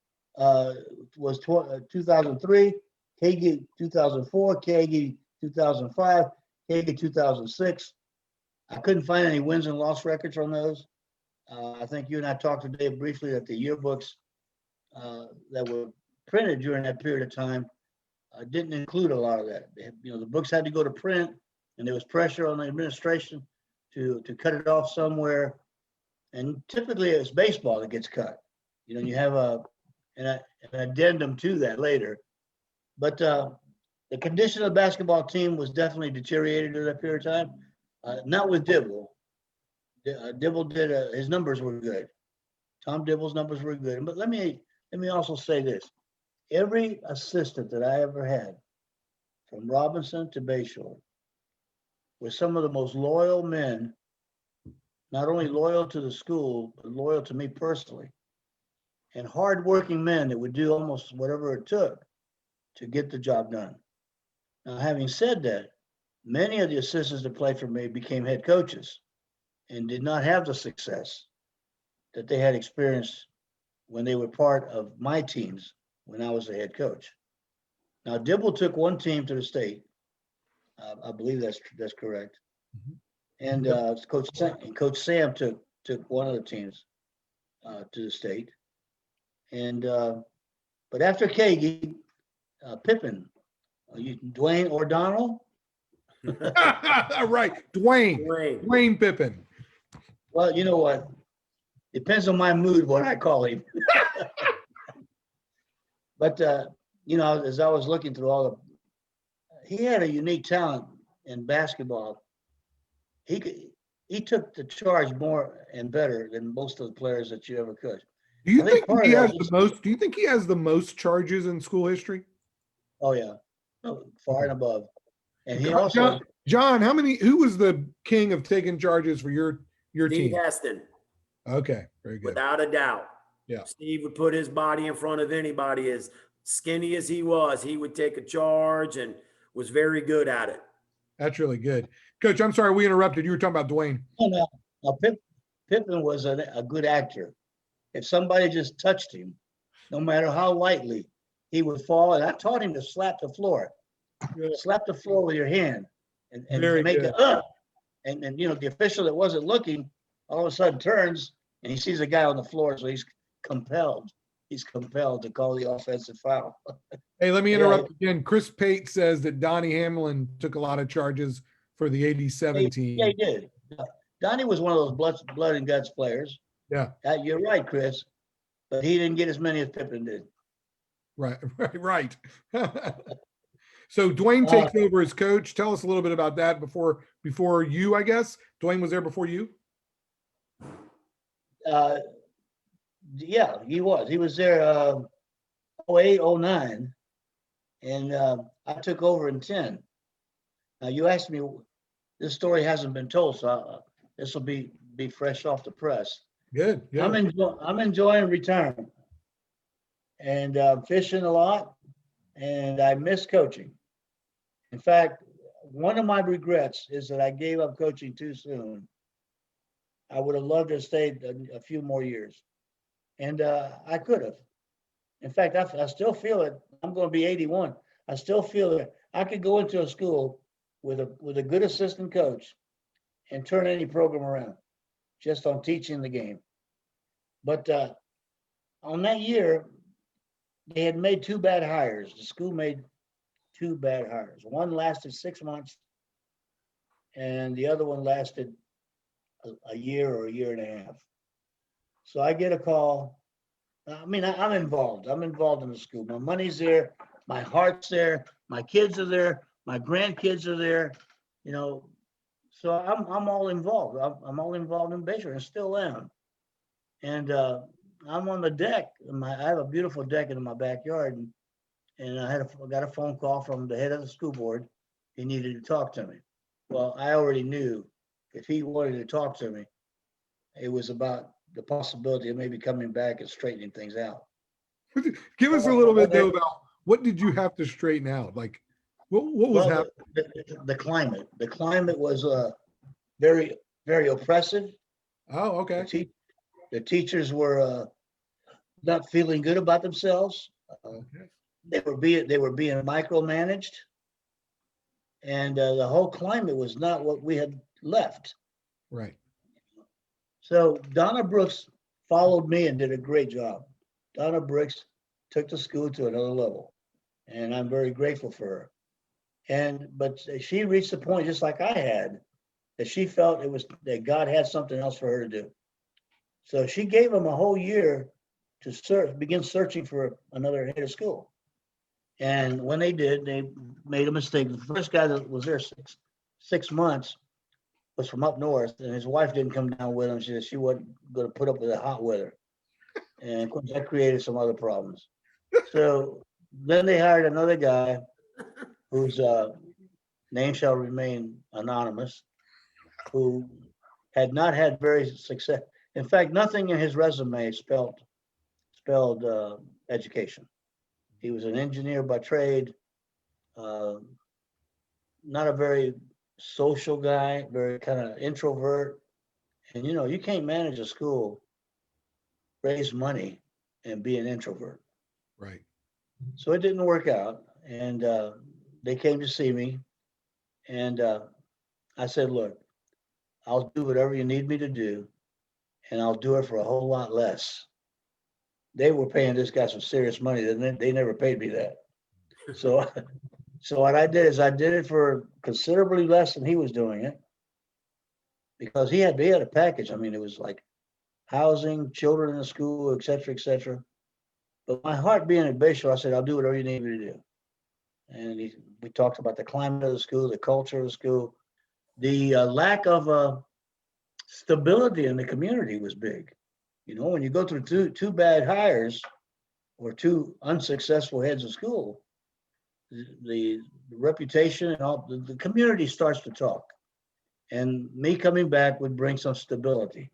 Speaker 1: was 2003, Kagi 2004, Kagi 2005, Kagi 2006. I couldn't find any wins and loss records on those. I think you and I talked today briefly that the yearbooks that were printed during that period of time didn't include a lot of that. The books had to go to print, and there was pressure on the administration to cut it off somewhere. And typically, it's baseball that gets cut. You have an addendum to that later. But the condition of the basketball team was definitely deteriorated during that period of time. Not with Dibble. Dibble did his numbers were good. Tom Dibble's numbers were good. But let me also say this: every assistant that I ever had, from Robinson to Bayshore, were some of the most loyal men. Not only loyal to the school, but loyal to me personally, and hardworking men that would do almost whatever it took to get the job done. Now, having said that, many of the assistants that played for me became head coaches and did not have the success that they had experienced when they were part of my teams when I was the head coach. Now, Dibble took one team to the state. I believe that's correct.
Speaker 3: Mhm.
Speaker 1: And Coach Sam took one of the teams to the state. And but after Kagi, Pippen, Dwayne O'Donnell.
Speaker 3: Right, Dwayne Pippen.
Speaker 1: Well, you know what? Depends on my mood what I call him. But as I was looking through he had a unique talent in basketball. He he took the charge more and better than most of the players that you ever could.
Speaker 3: Do you
Speaker 1: I think
Speaker 3: think
Speaker 1: part
Speaker 3: he
Speaker 1: of that
Speaker 3: has the
Speaker 1: was-
Speaker 3: most? Do you think he has the most charges in school history?
Speaker 1: Oh yeah, no, far and above. And he
Speaker 3: John,
Speaker 1: also,
Speaker 3: John, how many? Who was the king of taking charges for your
Speaker 2: Steve
Speaker 3: team?
Speaker 2: Heston,
Speaker 3: Okay, very good.
Speaker 2: without a doubt.
Speaker 3: Yeah.
Speaker 2: Steve would put his body in front of anybody. As skinny as he was, he would take a charge and was very good at it.
Speaker 3: That's really good, Coach. I'm sorry we interrupted. You were talking about Dwayne.
Speaker 1: now Pippen was a good actor. If somebody just touched him, no matter how lightly, he would fall. And I taught him to slap the floor.
Speaker 3: Yeah.
Speaker 1: Slap the floor with your hand and
Speaker 3: Very
Speaker 1: make
Speaker 3: good.
Speaker 1: it and the official that wasn't looking all of a sudden turns and he sees a guy on the floor, so he's compelled to call the offensive foul.
Speaker 3: Hey, let me
Speaker 1: Yeah.
Speaker 3: interrupt again. Chris Pate says that Donnie Hamlin took a lot of charges for the '87 team.
Speaker 1: Yeah, he did. Donnie was one of those blood and guts players.
Speaker 3: Yeah.
Speaker 1: You're right, Chris, but he didn't get as many as Pippen did.
Speaker 3: Right. So Dwayne takes over as coach. Tell us a little bit about that before you, I guess. Dwayne was there before you.
Speaker 1: Yeah, he was. He was there 08, 09, and I took over in 10. Now you asked me, this story hasn't been told, so this will be fresh off the press.
Speaker 3: Good.
Speaker 1: I'm enjoying retirement, and fishing a lot, and I miss coaching. In fact, one of my regrets is that I gave up coaching too soon. I would have loved to have stayed a few more years, and I could have. In fact, I still feel it. I'm going to be 81. I still feel that I could go into a school with a good assistant coach and turn any program around just on teaching the game. But on that year, they had made 2 bad hires. The school made 2 bad hires. One lasted 6 months, and the other one lasted a year or a year and a half. So I get a call. I mean, I'm involved. I'm involved in the school. My money's there. My heart's there. My kids are there. My grandkids are there. So I'm all involved. I'm all involved in baseball and still am. And I'm on the deck. I have a beautiful deck in my backyard, and I got a phone call from the head of the school board. He needed to talk to me. Well, I already knew if he wanted to talk to me, it was about the possibility of maybe coming back and straightening things out.
Speaker 3: Give us a little bit though about what did you have to straighten out? Like what was happening?
Speaker 1: The climate. The climate was very, very oppressive.
Speaker 3: Oh, okay.
Speaker 1: The teachers were not feeling good about themselves.
Speaker 3: Okay.
Speaker 1: They were being micromanaged, and the whole climate was not what we had left.
Speaker 3: Right.
Speaker 1: So Donna Brooks followed me and did a great job. Donna Brooks took the school to another level, and I'm very grateful for her. But she reached the point, just like I had, that she felt that God had something else for her to do. So she gave him a whole year to begin searching for another head of school. And when they did, they made a mistake. The first guy that was there six months was from up north, and his wife didn't come down with him. She said she wasn't going to put up with the hot weather. And of course, that created some other problems. So then they hired another guy whose name shall remain anonymous, who had not had very success. In fact, nothing in his resume spelled education. He was an engineer by trade, not a very social guy, very kind of introvert. And you can't manage a school, raise money, and be an introvert.
Speaker 3: Right.
Speaker 1: So it didn't work out. And they came to see me. And I said, look, I'll do whatever you need me to do, and I'll do it for a whole lot less. They were paying this guy some serious money. They never paid me that. So what I did is I did it for considerably less than he was doing it, because he had a package. I mean, it was like housing, children in the school, et cetera, et cetera. But my heart being at Bayshore, I said, I'll do whatever you need me to do. And we talked about the climate of the school, the culture of the school, the lack of stability in the community was big. You know, when you go through two bad hires or two unsuccessful heads of school, the reputation and all the community starts to talk. And me coming back would bring some stability.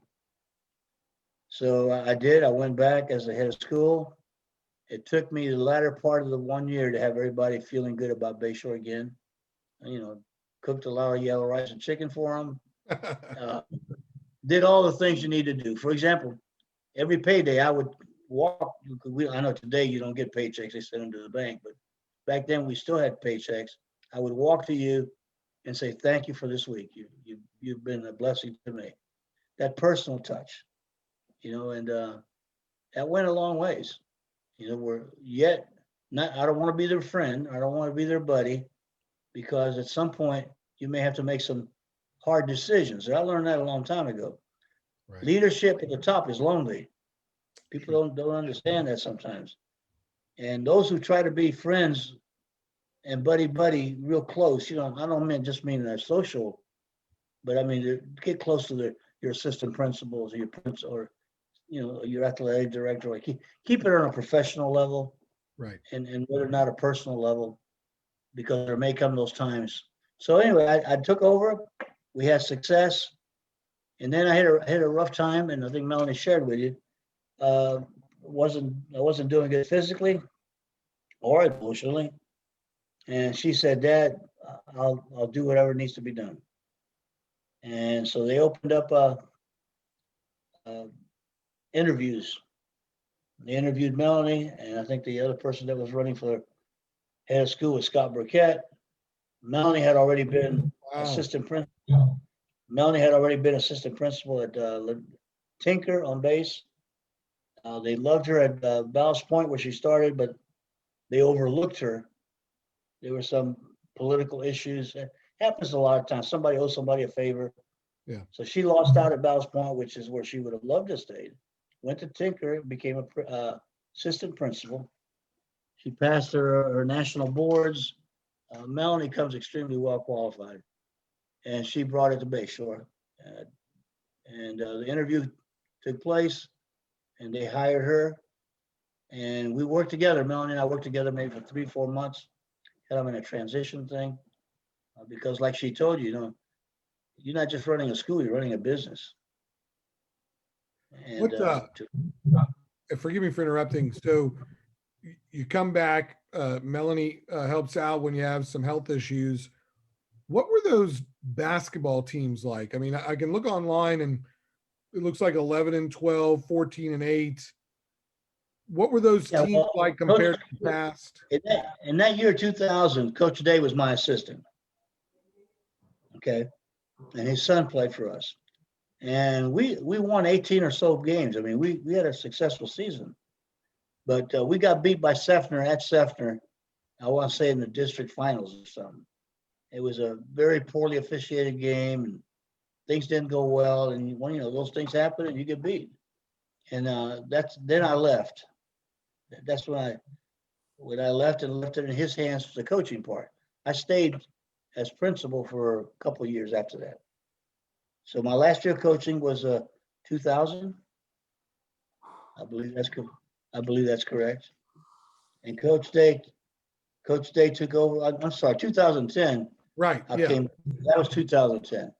Speaker 1: So I did. I went back as the head of school. It took me the latter part of the 1 year to have everybody feeling good about Bayshore again. You know, cooked a lot of yellow rice and chicken for them. Did all the things you need to do. For example, every payday I would walk. I know today you don't get paychecks; they send them to the bank. But back then we still had paychecks. I would walk to you and say, "Thank you for this week. You've been a blessing to me." That personal touch, you know, and that went a long ways. You know, we're yet not. I don't want to be their friend. I don't want to be their buddy, because at some point you may have to make some hard decisions. And I learned that a long time ago.
Speaker 3: Right.
Speaker 1: Leadership at the top is lonely. People don't understand that sometimes. And those who try to be friends and buddy real close, you know, I don't mean that social, but I mean to get close to your assistant principals or your principal, or you know, your athletic director. Like keep it on a professional level,
Speaker 3: Right.
Speaker 1: and whether not a personal level, because there may come those times. So anyway, I took over. We had success, and then I had a rough time, and I think Melanie shared with you. I wasn't doing good physically or emotionally, and she said, "Dad, I'll do whatever needs to be done." And so they opened up interviews. They interviewed Melanie, and I think the other person that was running for head of school was Scott Burkett. Melanie had already been assistant principal. Melanie had already been assistant principal at Tinker on base. They loved her at Ballast Point where she started, but they overlooked her. There were some political issues. It happens a lot of times. Somebody owes somebody a favor.
Speaker 3: Yeah.
Speaker 1: So she lost out at Ballast Point, which is where she would have loved to stay. Went to Tinker, became a assistant principal. She passed her national boards. Melanie comes extremely well qualified, and she brought it to Bayshore. And the interview took place, and they hired her, and we worked together. Melanie and I worked together maybe for 3-4 months. Kind of in a transition thing, because like she told you, you know, you're not just running a school; you're running a business. And
Speaker 3: Forgive me for interrupting. So you come back, Melanie helps out when you have some health issues. What were those basketball teams like? I mean, I can look online and it looks like 11-12, 14-8. What were those teams like compared to the past?
Speaker 1: In that year, 2000, Coach Day was my assistant. Okay. And his son played for us. And we won 18 or so games. I mean, we had a successful season. But we got beat by Sefner at Sefner, I want to say in the district finals or something. It was a very poorly officiated game, and things didn't go well. And when, you know, those things happen and you get beat. And then I left. That's when I left and left it in his hands for the coaching part. I stayed as principal for a couple of years after that. So my last year coaching was 2000. I believe that's correct. And Coach Day took over. I'm sorry, 2010.
Speaker 3: Right.
Speaker 1: That was 2010.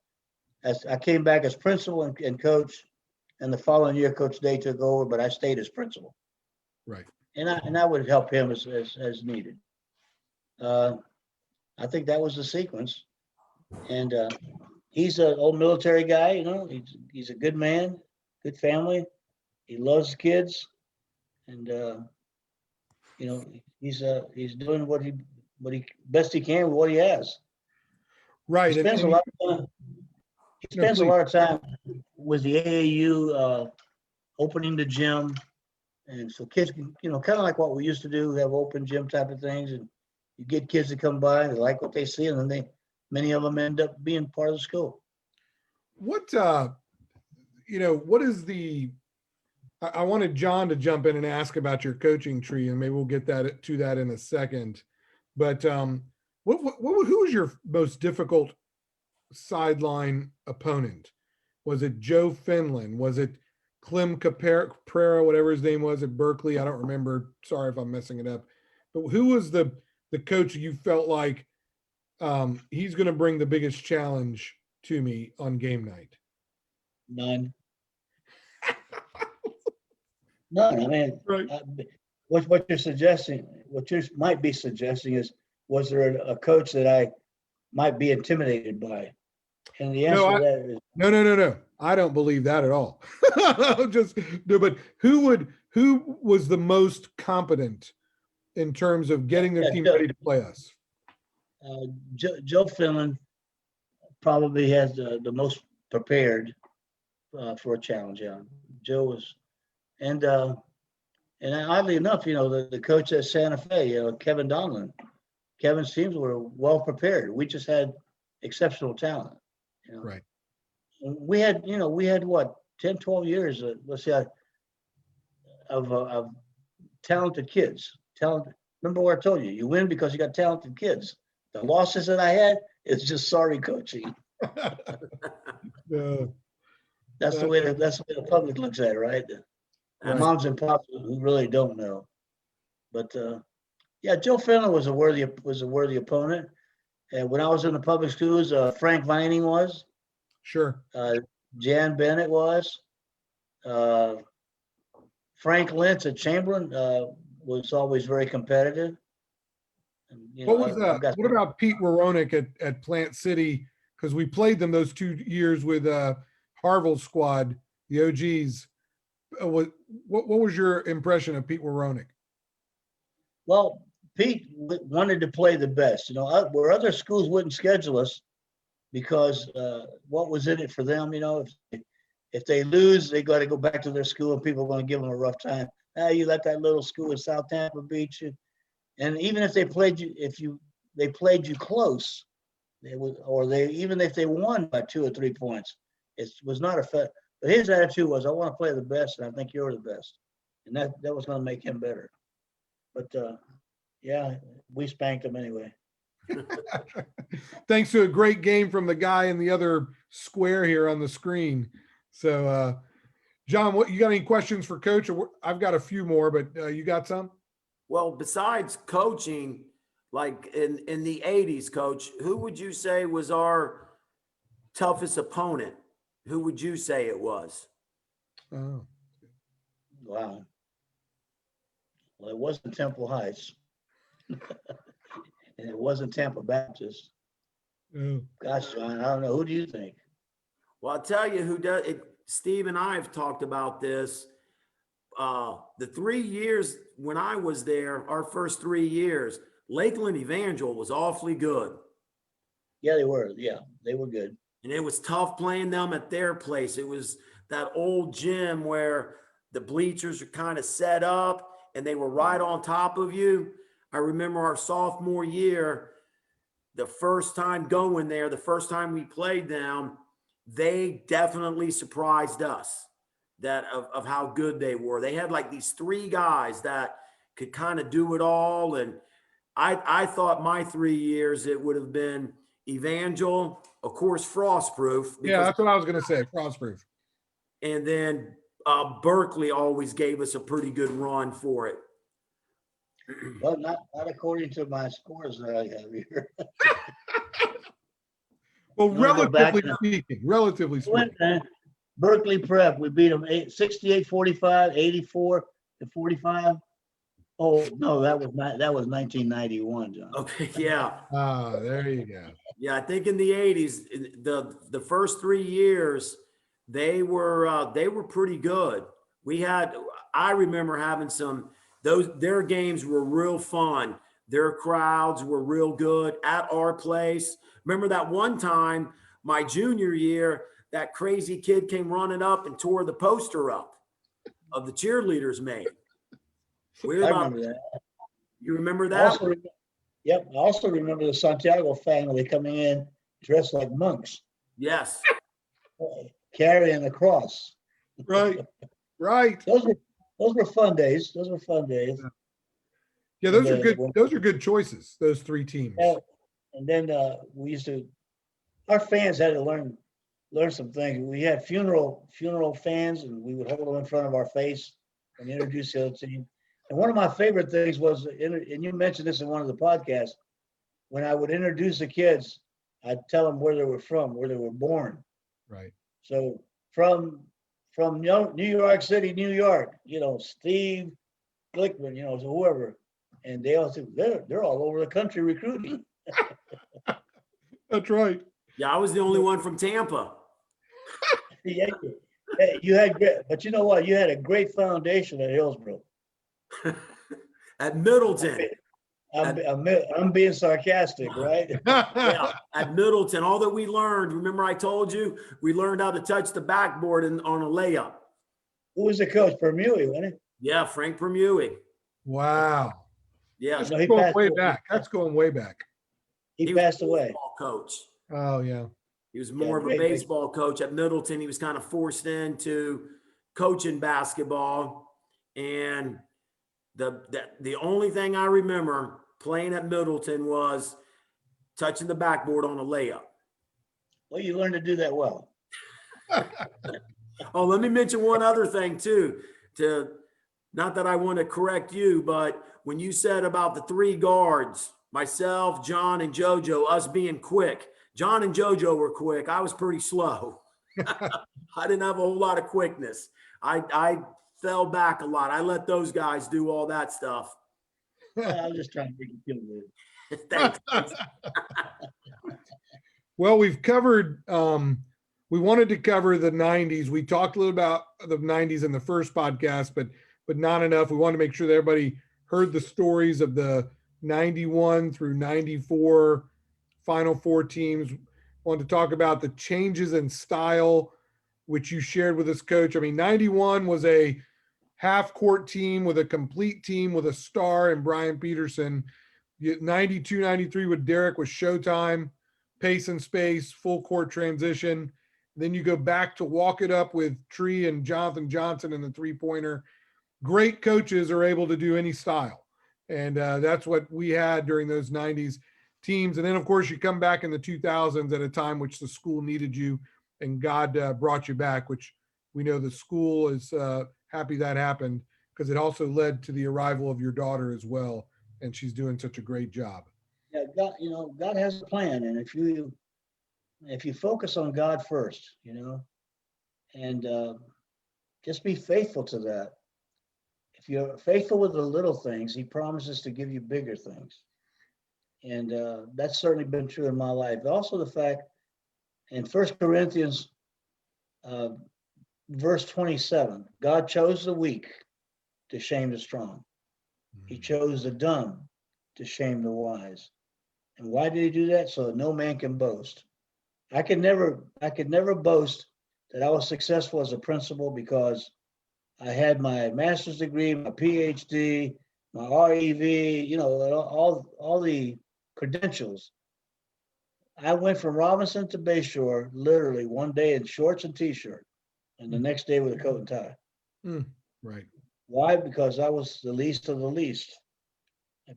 Speaker 1: As I came back as principal and coach, and the following year Coach Day took over, but I stayed as principal.
Speaker 3: Right.
Speaker 1: And I would help him as needed. I think that was the sequence. And he's an old military guy, you know. He's a good man, good family. He loves kids, and you know, he's doing what he best he can with what he has.
Speaker 3: Right.
Speaker 1: He spends a lot of time with the AAU opening the gym. And so kids can, you know, kind of like what we used to do, have open gym type of things. And you get kids to come by, they like what they see, and then many of them end up being part of the school.
Speaker 3: What, you know, what is I wanted John to jump in and ask about your coaching tree, and maybe we'll get to that in a second. But who was your most difficult sideline opponent? Was it Joe Finland? Was it Clem Caprera, whatever his name was at Berkeley? I don't remember. Sorry if I'm messing it up. But who was the coach you felt like he's going to bring the biggest challenge to me on game night?
Speaker 1: None. None. I mean,
Speaker 3: Right.
Speaker 1: what you're suggesting, what you might be suggesting is, was there a coach that I might be intimidated by? And the answer to that is
Speaker 3: No. I don't believe that at all. Just no, but who was the most competent in terms of getting their team ready to play us?
Speaker 1: Joe Finland probably has the most prepared for a challenge. Yeah, Joe was, and oddly enough, the coach at Santa Fe, Kevin Donlin, Kevin's teams were well prepared. We just had exceptional talent.
Speaker 3: Right.
Speaker 1: We had what, 10, 12 years, let's say, of talented kids. Remember what I told you? You win because you got talented kids. The losses that I had, it's just sorry coaching. That's the way the public looks at it, right? The moms and pops who really don't know. But yeah, Joe Finland was a worthy opponent. And when I was in the public schools, Frank Vining was.
Speaker 3: Sure.
Speaker 1: Jan Bennett was. Frank Lentz at Chamberlain was always very competitive. And,
Speaker 3: What was that? What about Pete Woronek at Plant City? Because we played them those 2 years with Harville's squad, the OGs. What was your impression of Pete Woronek?
Speaker 1: Well, Pete wanted to play the best. Where other schools wouldn't schedule us because what was in it for them? If they lose, they got to go back to their school and people are going to give them a rough time. You let that little school in South Tampa beat you. And even if they played you, they played you close, even if they won by 2 or 3 points, it was not a fair. But his attitude was, I want to play the best, and I think you're the best, and that was going to make him better. But yeah, we spanked him anyway.
Speaker 3: Thanks to a great game from the guy in the other square here on the screen. So, John, what you got any questions for Coach? I've got a few more, but you got some?
Speaker 2: Well, besides coaching, like in the 80s, Coach, who would you say was our toughest opponent? Who would you say it was?
Speaker 3: Oh.
Speaker 1: Wow. Well, it wasn't Temple Heights. And it wasn't Tampa Baptist.
Speaker 3: Oh.
Speaker 1: Gosh, John, I don't know. Who do you think?
Speaker 2: Well, I'll tell you who does it. Steve and I have talked about this. The 3 years when I was there, our first 3 years, Lakeland Evangel was awfully good.
Speaker 1: Yeah, they were. Yeah, they were good.
Speaker 2: And it was tough playing them at their place. It was that old gym where the bleachers are kind of set up and they were right on top of you. I remember our sophomore year, the first time going there, the first time we played them, they definitely surprised us of how good they were. They had like these 3 guys that could kind of do it all. And I thought my 3 years, it would have been Evangel, of course, Frostproof.
Speaker 3: Yeah, that's what I was going to say, Frostproof.
Speaker 2: And then Berkeley always gave us a pretty good run for it.
Speaker 1: Well, not according to my scores that I have here.
Speaker 3: Well, relatively speaking.
Speaker 1: Berkeley Prep, we beat them 68-45, 84-45. Oh no, that was 1991, John.
Speaker 2: Okay, yeah.
Speaker 3: There you go.
Speaker 2: Yeah, I think in the 80s, the first 3 years, they were pretty good. I remember having their games were real fun. Their crowds were real good at our place. Remember that one time, my junior year, that crazy kid came running up and tore the poster up of the cheerleaders made.
Speaker 1: I remember that.
Speaker 2: You remember that?
Speaker 1: Yep. I also remember the Santiago family coming in dressed like monks.
Speaker 2: Yes.
Speaker 1: Carrying the cross.
Speaker 3: Right.
Speaker 1: Those were fun days.
Speaker 3: Yeah, those are good. Those are good choices. Those 3 teams.
Speaker 1: And then our fans had to learn learned some things. We had funeral fans, and we would hold them in front of our face and introduce the other team. And one of my favorite things was, and you mentioned this in one of the podcasts, when I would introduce the kids, I'd tell them where they were from, where they were born.
Speaker 3: Right.
Speaker 1: So from New York City, New York, Steve Glickman, so whoever, and they all said they're all over the country recruiting.
Speaker 3: That's right.
Speaker 2: Yeah, I was the only one from Tampa.
Speaker 1: Yeah, you had great, but you know what? You had a great foundation at Hillsborough.
Speaker 2: At Middleton.
Speaker 1: I'm being sarcastic, right?
Speaker 2: Yeah, at Middleton, all that we learned, remember I told you, we learned how to touch the backboard on a layup.
Speaker 1: Who was the coach? Permui, wasn't it?
Speaker 2: Yeah, Frank Permui.
Speaker 3: Wow.
Speaker 2: Yeah,
Speaker 3: That's
Speaker 1: No, he
Speaker 3: going
Speaker 1: passed
Speaker 3: way
Speaker 1: away.
Speaker 3: back. That's going way back.
Speaker 1: He
Speaker 2: was
Speaker 1: passed
Speaker 2: a
Speaker 1: away.
Speaker 2: baseball coach.
Speaker 3: Oh, yeah.
Speaker 2: He was more of a
Speaker 1: great
Speaker 2: baseball coach at Middleton. He was kind of forced into coaching basketball. And the only thing I remember playing at Middleton was touching the backboard on a layup.
Speaker 1: Well, you learned to do that well.
Speaker 2: Oh, let me mention one other thing too. Not that I want to correct you, but when you said about the three guards, myself, John, and JoJo, us being quick, John and JoJo were quick. I was pretty slow. I didn't have a whole lot of quickness. I fell back a lot. I let those guys do all that stuff.
Speaker 1: I was just trying to make you feel good.
Speaker 2: Thanks.
Speaker 3: Well, we've covered, we wanted to cover the 90s. We talked a little about the 90s in the first podcast, but not enough. We wanted to make sure that everybody heard the stories of the 91 through 94 Final Four teams. Wanted to talk about the changes in style, which you shared with us, Coach. I mean, 91 was a half-court team with a complete team with a star and Brian Peterson. 92, 93 with Derek was Showtime, pace and space, full court transition. Then you go back to walk it up with Tree and Jonathan Johnson in the three-pointer. Great coaches are able to do any style. And that's what we had during those 90s teams. And then, of course, you come back in the 2000s at a time which the school needed you, and God brought you back, which we know the school is happy that happened, because it also led to the arrival of your daughter as well. And she's doing such a great job.
Speaker 1: Yeah, God has a plan, and if you focus on God first, and just be faithful to that. If you're faithful with the little things, He promises to give you bigger things, and that's certainly been true in my life. Also, the fact in 1 Corinthians, verse 27, God chose the weak to shame the strong. He chose the dumb to shame the wise. And why did He do that? So that no man can boast. I could never boast that I was successful as a principal, because I had my master's degree, my PhD, my REV, all the credentials. I went from Robinson to Bayshore literally one day in shorts and t-shirt, and the next day with a coat and tie.
Speaker 3: Right.
Speaker 1: Why? Because I was the least of the least.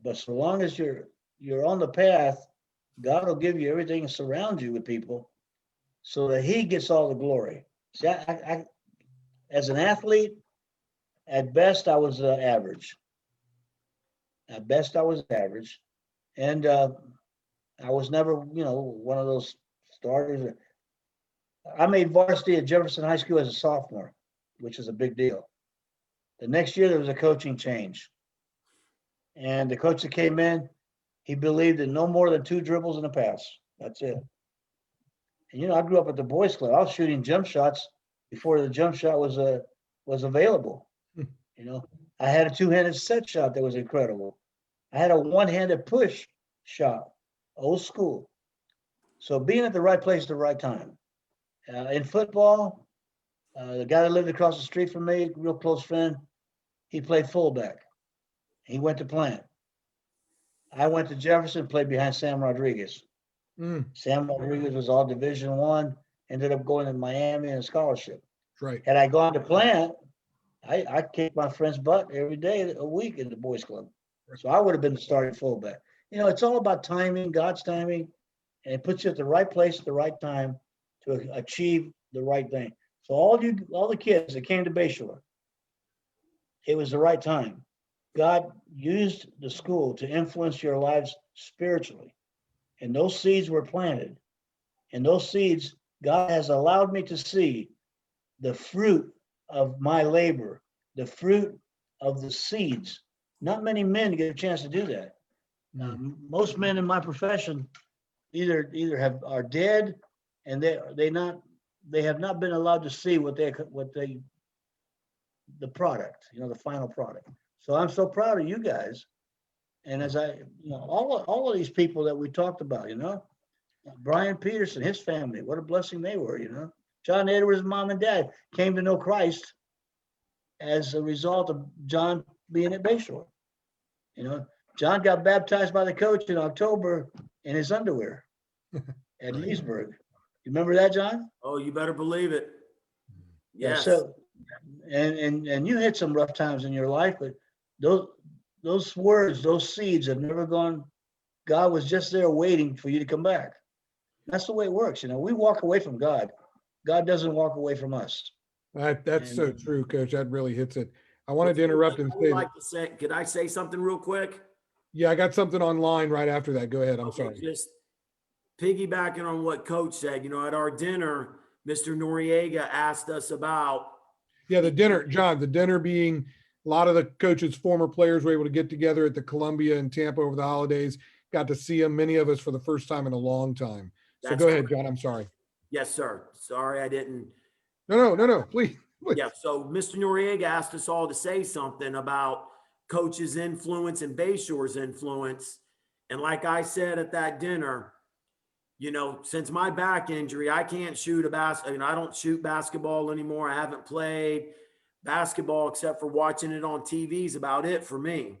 Speaker 1: But so long as you're on the path, God will give you everything and surround you with people so that He gets all the glory. See, I as an athlete, at best I was average. At best I was average, and I was never, one of those starters. I made varsity at Jefferson High School as a sophomore, which is a big deal. The next year there was a coaching change, and the coach that came in, he believed in no more than 2 dribbles and a pass. That's it. And I grew up at the boys' club. I was shooting jump shots before the jump shot was available. I had a 2-handed set shot that was incredible. I had a 1-handed push shot, old school. So being at the right place at the right time. In football, the guy that lived across the street from me, real close friend, he played fullback. He went to Plant. I went to Jefferson, played behind Sam Rodriguez. Sam Rodriguez was all Division I, ended up going to Miami on a scholarship.
Speaker 3: Right.
Speaker 1: Had I gone to Plant, I kicked my friend's butt every day a week in the boys' club. So I would have been the starting fullback. It's all about timing, God's timing, and it puts you at the right place at the right time to achieve the right thing. So all the kids that came to Bayshore, it was the right time. God used the school to influence your lives spiritually. And those seeds were planted. And those seeds, God has allowed me to see the fruit of my labor, the fruit of the seeds. Not many men get a chance to do that. Most men in my profession either are dead, and they have not been allowed to see the product, the final product. So I'm so proud of you guys. And as all of these people that we talked about, Brian Peterson, his family, what a blessing they were, John Edwards' mom and dad came to know Christ as a result of John being at Bayshore. John got baptized by the coach in October in his underwear at Leesburg. You remember that, John?
Speaker 2: Oh, you better believe it. Yes.
Speaker 1: So, and you had some rough times in your life, but those words, those seeds have never gone. God was just there waiting for you to come back. That's the way it works. We walk away from God. God doesn't walk away from us.
Speaker 3: That's so true, Coach. That really hits it. I wanted to interrupt and say,
Speaker 2: could I say something real quick?
Speaker 3: Yeah, I got something online right after that. Go ahead. I'm sorry.
Speaker 2: Just piggybacking on what Coach said, at our dinner, Mr. Noriega asked us about.
Speaker 3: Yeah, the dinner, John, the dinner being a lot of the coaches' former players were able to get together at the Columbia in Tampa over the holidays. Got to see them, many of us for the first time in a long time. So go ahead, John. I'm sorry.
Speaker 2: Yes, sir. Sorry, I didn't.
Speaker 3: No, please.
Speaker 2: Yeah, so Mr. Noriega asked us all to say something about Coach's influence and Bayshore's influence. And like I said at that dinner, since my back injury, I can't shoot I don't shoot basketball anymore. I haven't played basketball except for watching it on TV is about it for me.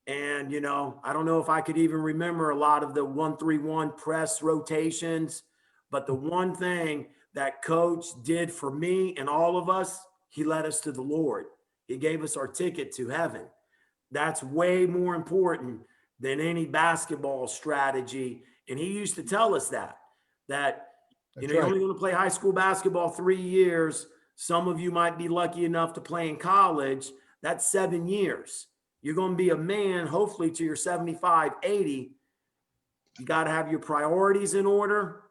Speaker 2: And, I don't know if I could even remember a lot of the 1-3-1 press rotations, but the one thing that Coach did for me and all of us, he led us to the Lord. He gave us our ticket to heaven. That's way more important than any basketball strategy. And he used to tell us that you're only going to play high school basketball 3 years. Some of you might be lucky enough to play in college. That's 7 years. You're going to be a man, hopefully to your 75, 80. You got to have your priorities in order.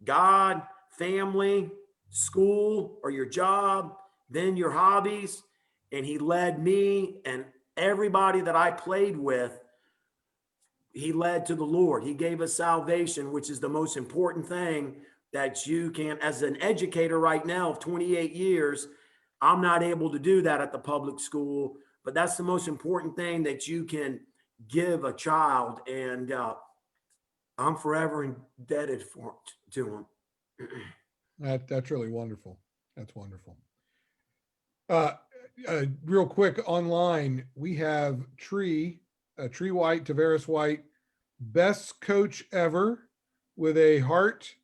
Speaker 2: God, family, school, or your job, then your hobbies. And he led me and everybody that I played with, he led to the Lord. He gave us salvation, which is the most important thing that you can, as an educator right now of 28 years, I'm not able to do that at the public school, but that's the most important thing that you can give a child. And I'm forever indebted to him.
Speaker 3: That's really wonderful. That's wonderful. Real quick, online, we have Tree White, Tavares White, best coach ever with a heart.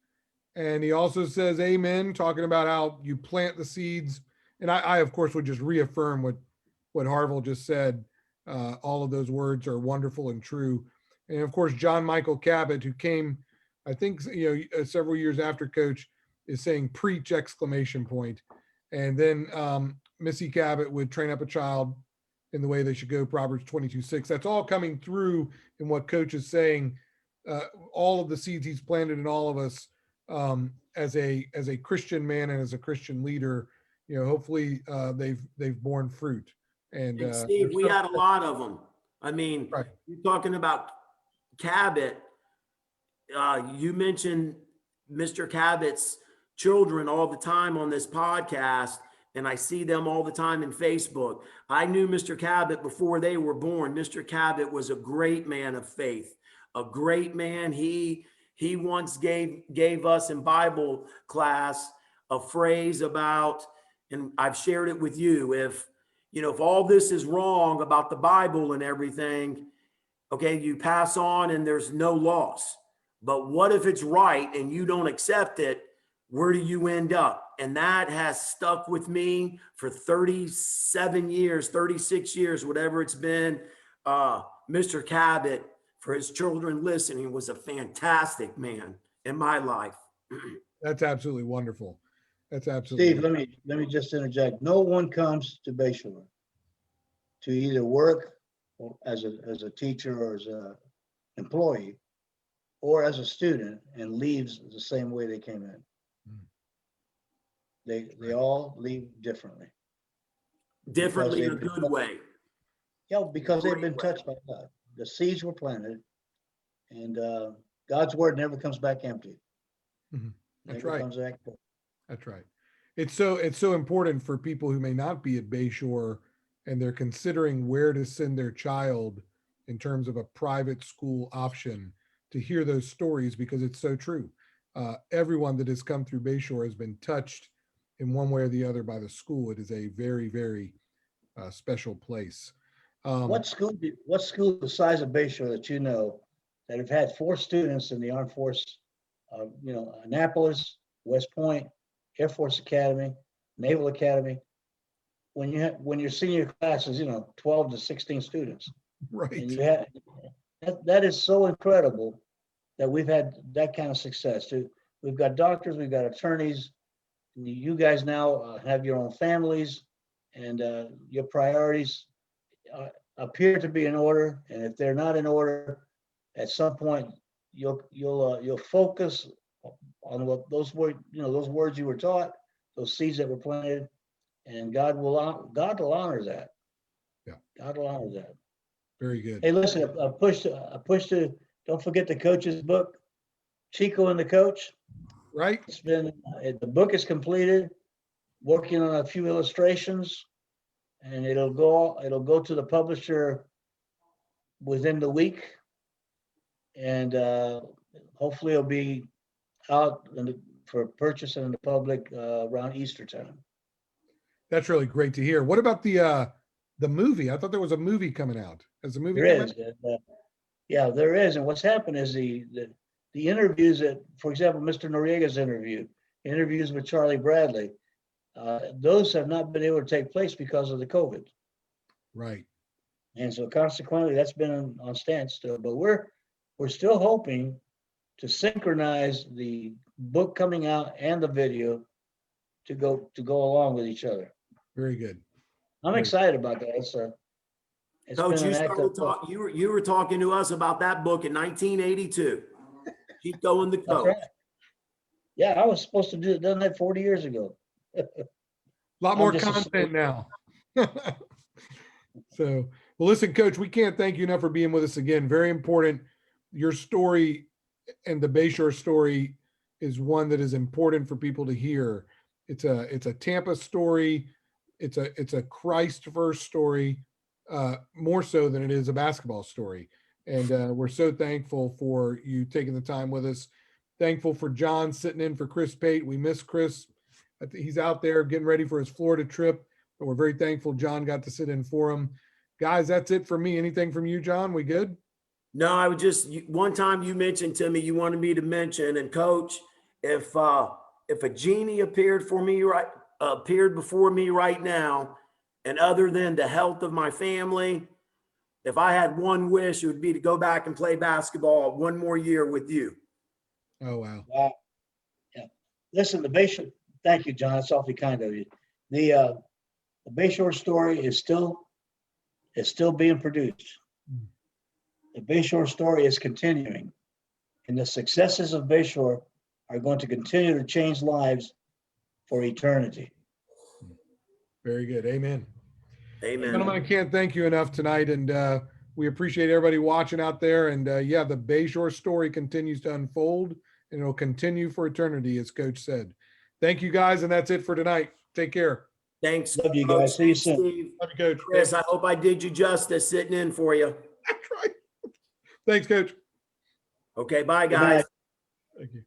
Speaker 3: And he also says, amen, talking about how you plant the seeds. And I of course, would just reaffirm what Harville just said. All of those words are wonderful and true. And of course, John Michael Cabot, who came, I think, several years after Coach, is saying preach, exclamation point. And then Missy Cabot would train up a child in the way they should go, Proverbs 22:6. That's all coming through in what Coach is saying. All of the seeds he's planted in all of us as a Christian man and as a Christian leader, hopefully they've borne fruit. And
Speaker 2: Steve, we had a lot of them. I mean,
Speaker 3: right.
Speaker 2: You're talking about Cabot. You mentioned Mr. Cabot's children all the time on this podcast, and I see them all the time in Facebook. I knew Mr. Cabot before they were born. Mr. Cabot was a great man of faith, a great man. He once gave us in Bible class a phrase about, and I've shared it with you, if all this is wrong about the Bible and everything, okay, you pass on and there's no loss. But what if it's right and you don't accept it? Where do you end up? And that has stuck with me for 37 years, 36 years, whatever it's been. Mr. Cabot, for his children listening, was a fantastic man in my life.
Speaker 3: That's absolutely wonderful. That's absolutely.
Speaker 1: Steve, let me just interject. No one comes to Bayshore to either work or as a teacher or as a employee or as a student and leaves the same way they came in. They all leave differently.
Speaker 2: Differently in a
Speaker 1: they've been-
Speaker 2: good way.
Speaker 1: Yeah, because they've been
Speaker 2: Great way.
Speaker 1: touched by God. The seeds were planted, and God's word never comes back empty.
Speaker 3: Mhm. That's
Speaker 1: Never
Speaker 3: right.
Speaker 1: comes back empty.
Speaker 3: That's right. It's so important for people who may not be at Bayshore and they're considering where to send their child in terms of a private school option to hear those stories, because it's so true. Everyone that has come through Bayshore has been touched in one way or the other by the school. It is a very, very special place.
Speaker 1: What school the size of Bayshore that you know that have had 4 students in the Armed Force, Annapolis, West Point, Air Force Academy, Naval Academy, when your senior class is 12 to 16 students, and
Speaker 3: Right.
Speaker 1: you have that is so incredible that we've had that kind of success too. We've got doctors, we've got attorneys. You guys now have your own families, and your priorities appear to be in order. And if they're not in order, at some point you'll focus on what those words you were taught, those seeds that were planted, and God will honor that.
Speaker 3: Yeah.
Speaker 1: God will honor that.
Speaker 3: Very good.
Speaker 1: Hey, listen, I push to don't forget the coach's book, Chico and the Coach.
Speaker 3: Right.
Speaker 1: It's been the book is completed. Working on a few illustrations, and it'll go to the publisher within the week, and hopefully it'll be out for purchase in the public around Easter time.
Speaker 3: That's really great to hear. What about the movie? I thought there was a movie coming out. Has the movie
Speaker 1: There
Speaker 3: come
Speaker 1: is,
Speaker 3: out?
Speaker 1: yeah, there is. And what's happened is the interviews that, for example, Mr. Noriega's interviews with Charlie Bradley, those have not been able to take place because of the COVID.
Speaker 3: Right.
Speaker 1: And so consequently, that's been on standstill. But we're still hoping to synchronize the book coming out and the video to go along with each other.
Speaker 3: Very good.
Speaker 1: I'm
Speaker 3: Very
Speaker 1: excited about that. It's
Speaker 2: Coach,
Speaker 1: been an act of
Speaker 2: you were talking to us about that book in 1982. Keep going, the
Speaker 1: That's
Speaker 2: coach.
Speaker 1: right. Yeah, I was supposed to done that 40 years ago.
Speaker 3: A lot more
Speaker 1: just a
Speaker 3: content now. So, well, listen, Coach, we can't thank you enough for being with us again. Very important. Your story and the Bayshore story is one that is important for people to hear. It's a Tampa story. It's a Christ verse story, more so than it is a basketball story. And we're so thankful for you taking the time with us. Thankful for John sitting in for Chris Pate. We miss Chris. I think he's out there getting ready for his Florida trip, but we're very thankful John got to sit in for him. Guys, that's it for me. Anything from you, John? We good?
Speaker 2: No, I would one time you mentioned to me, you wanted me to mention, and Coach, if a genie appeared before me right now, and other than the health of my family, if I had one wish, it would be to go back and play basketball one more year with you.
Speaker 3: Oh, wow.
Speaker 1: Wow. Yeah. Listen, thank you, John. It's awfully kind of you. The Bayshore story is still being produced. The Bayshore story is continuing, and the successes of Bayshore are going to continue to change lives for eternity.
Speaker 3: Very good. Amen.
Speaker 2: Amen.
Speaker 3: Gentlemen, I can't thank you enough tonight, and we appreciate everybody watching out there. And yeah, the Bayshore story continues to unfold, and it'll continue for eternity, as Coach said. Thank you, guys, and that's it for tonight. Take care.
Speaker 2: Thanks.
Speaker 1: Love you
Speaker 2: Coach.
Speaker 1: guys. See you
Speaker 2: Thanks,
Speaker 1: soon.
Speaker 2: Steve.
Speaker 3: Love you, Coach.
Speaker 2: Chris, I hope I did you justice sitting in for you.
Speaker 3: That's right. Thanks, Coach.
Speaker 2: Okay, bye,
Speaker 1: Good
Speaker 2: guys.
Speaker 1: night.
Speaker 3: Thank you.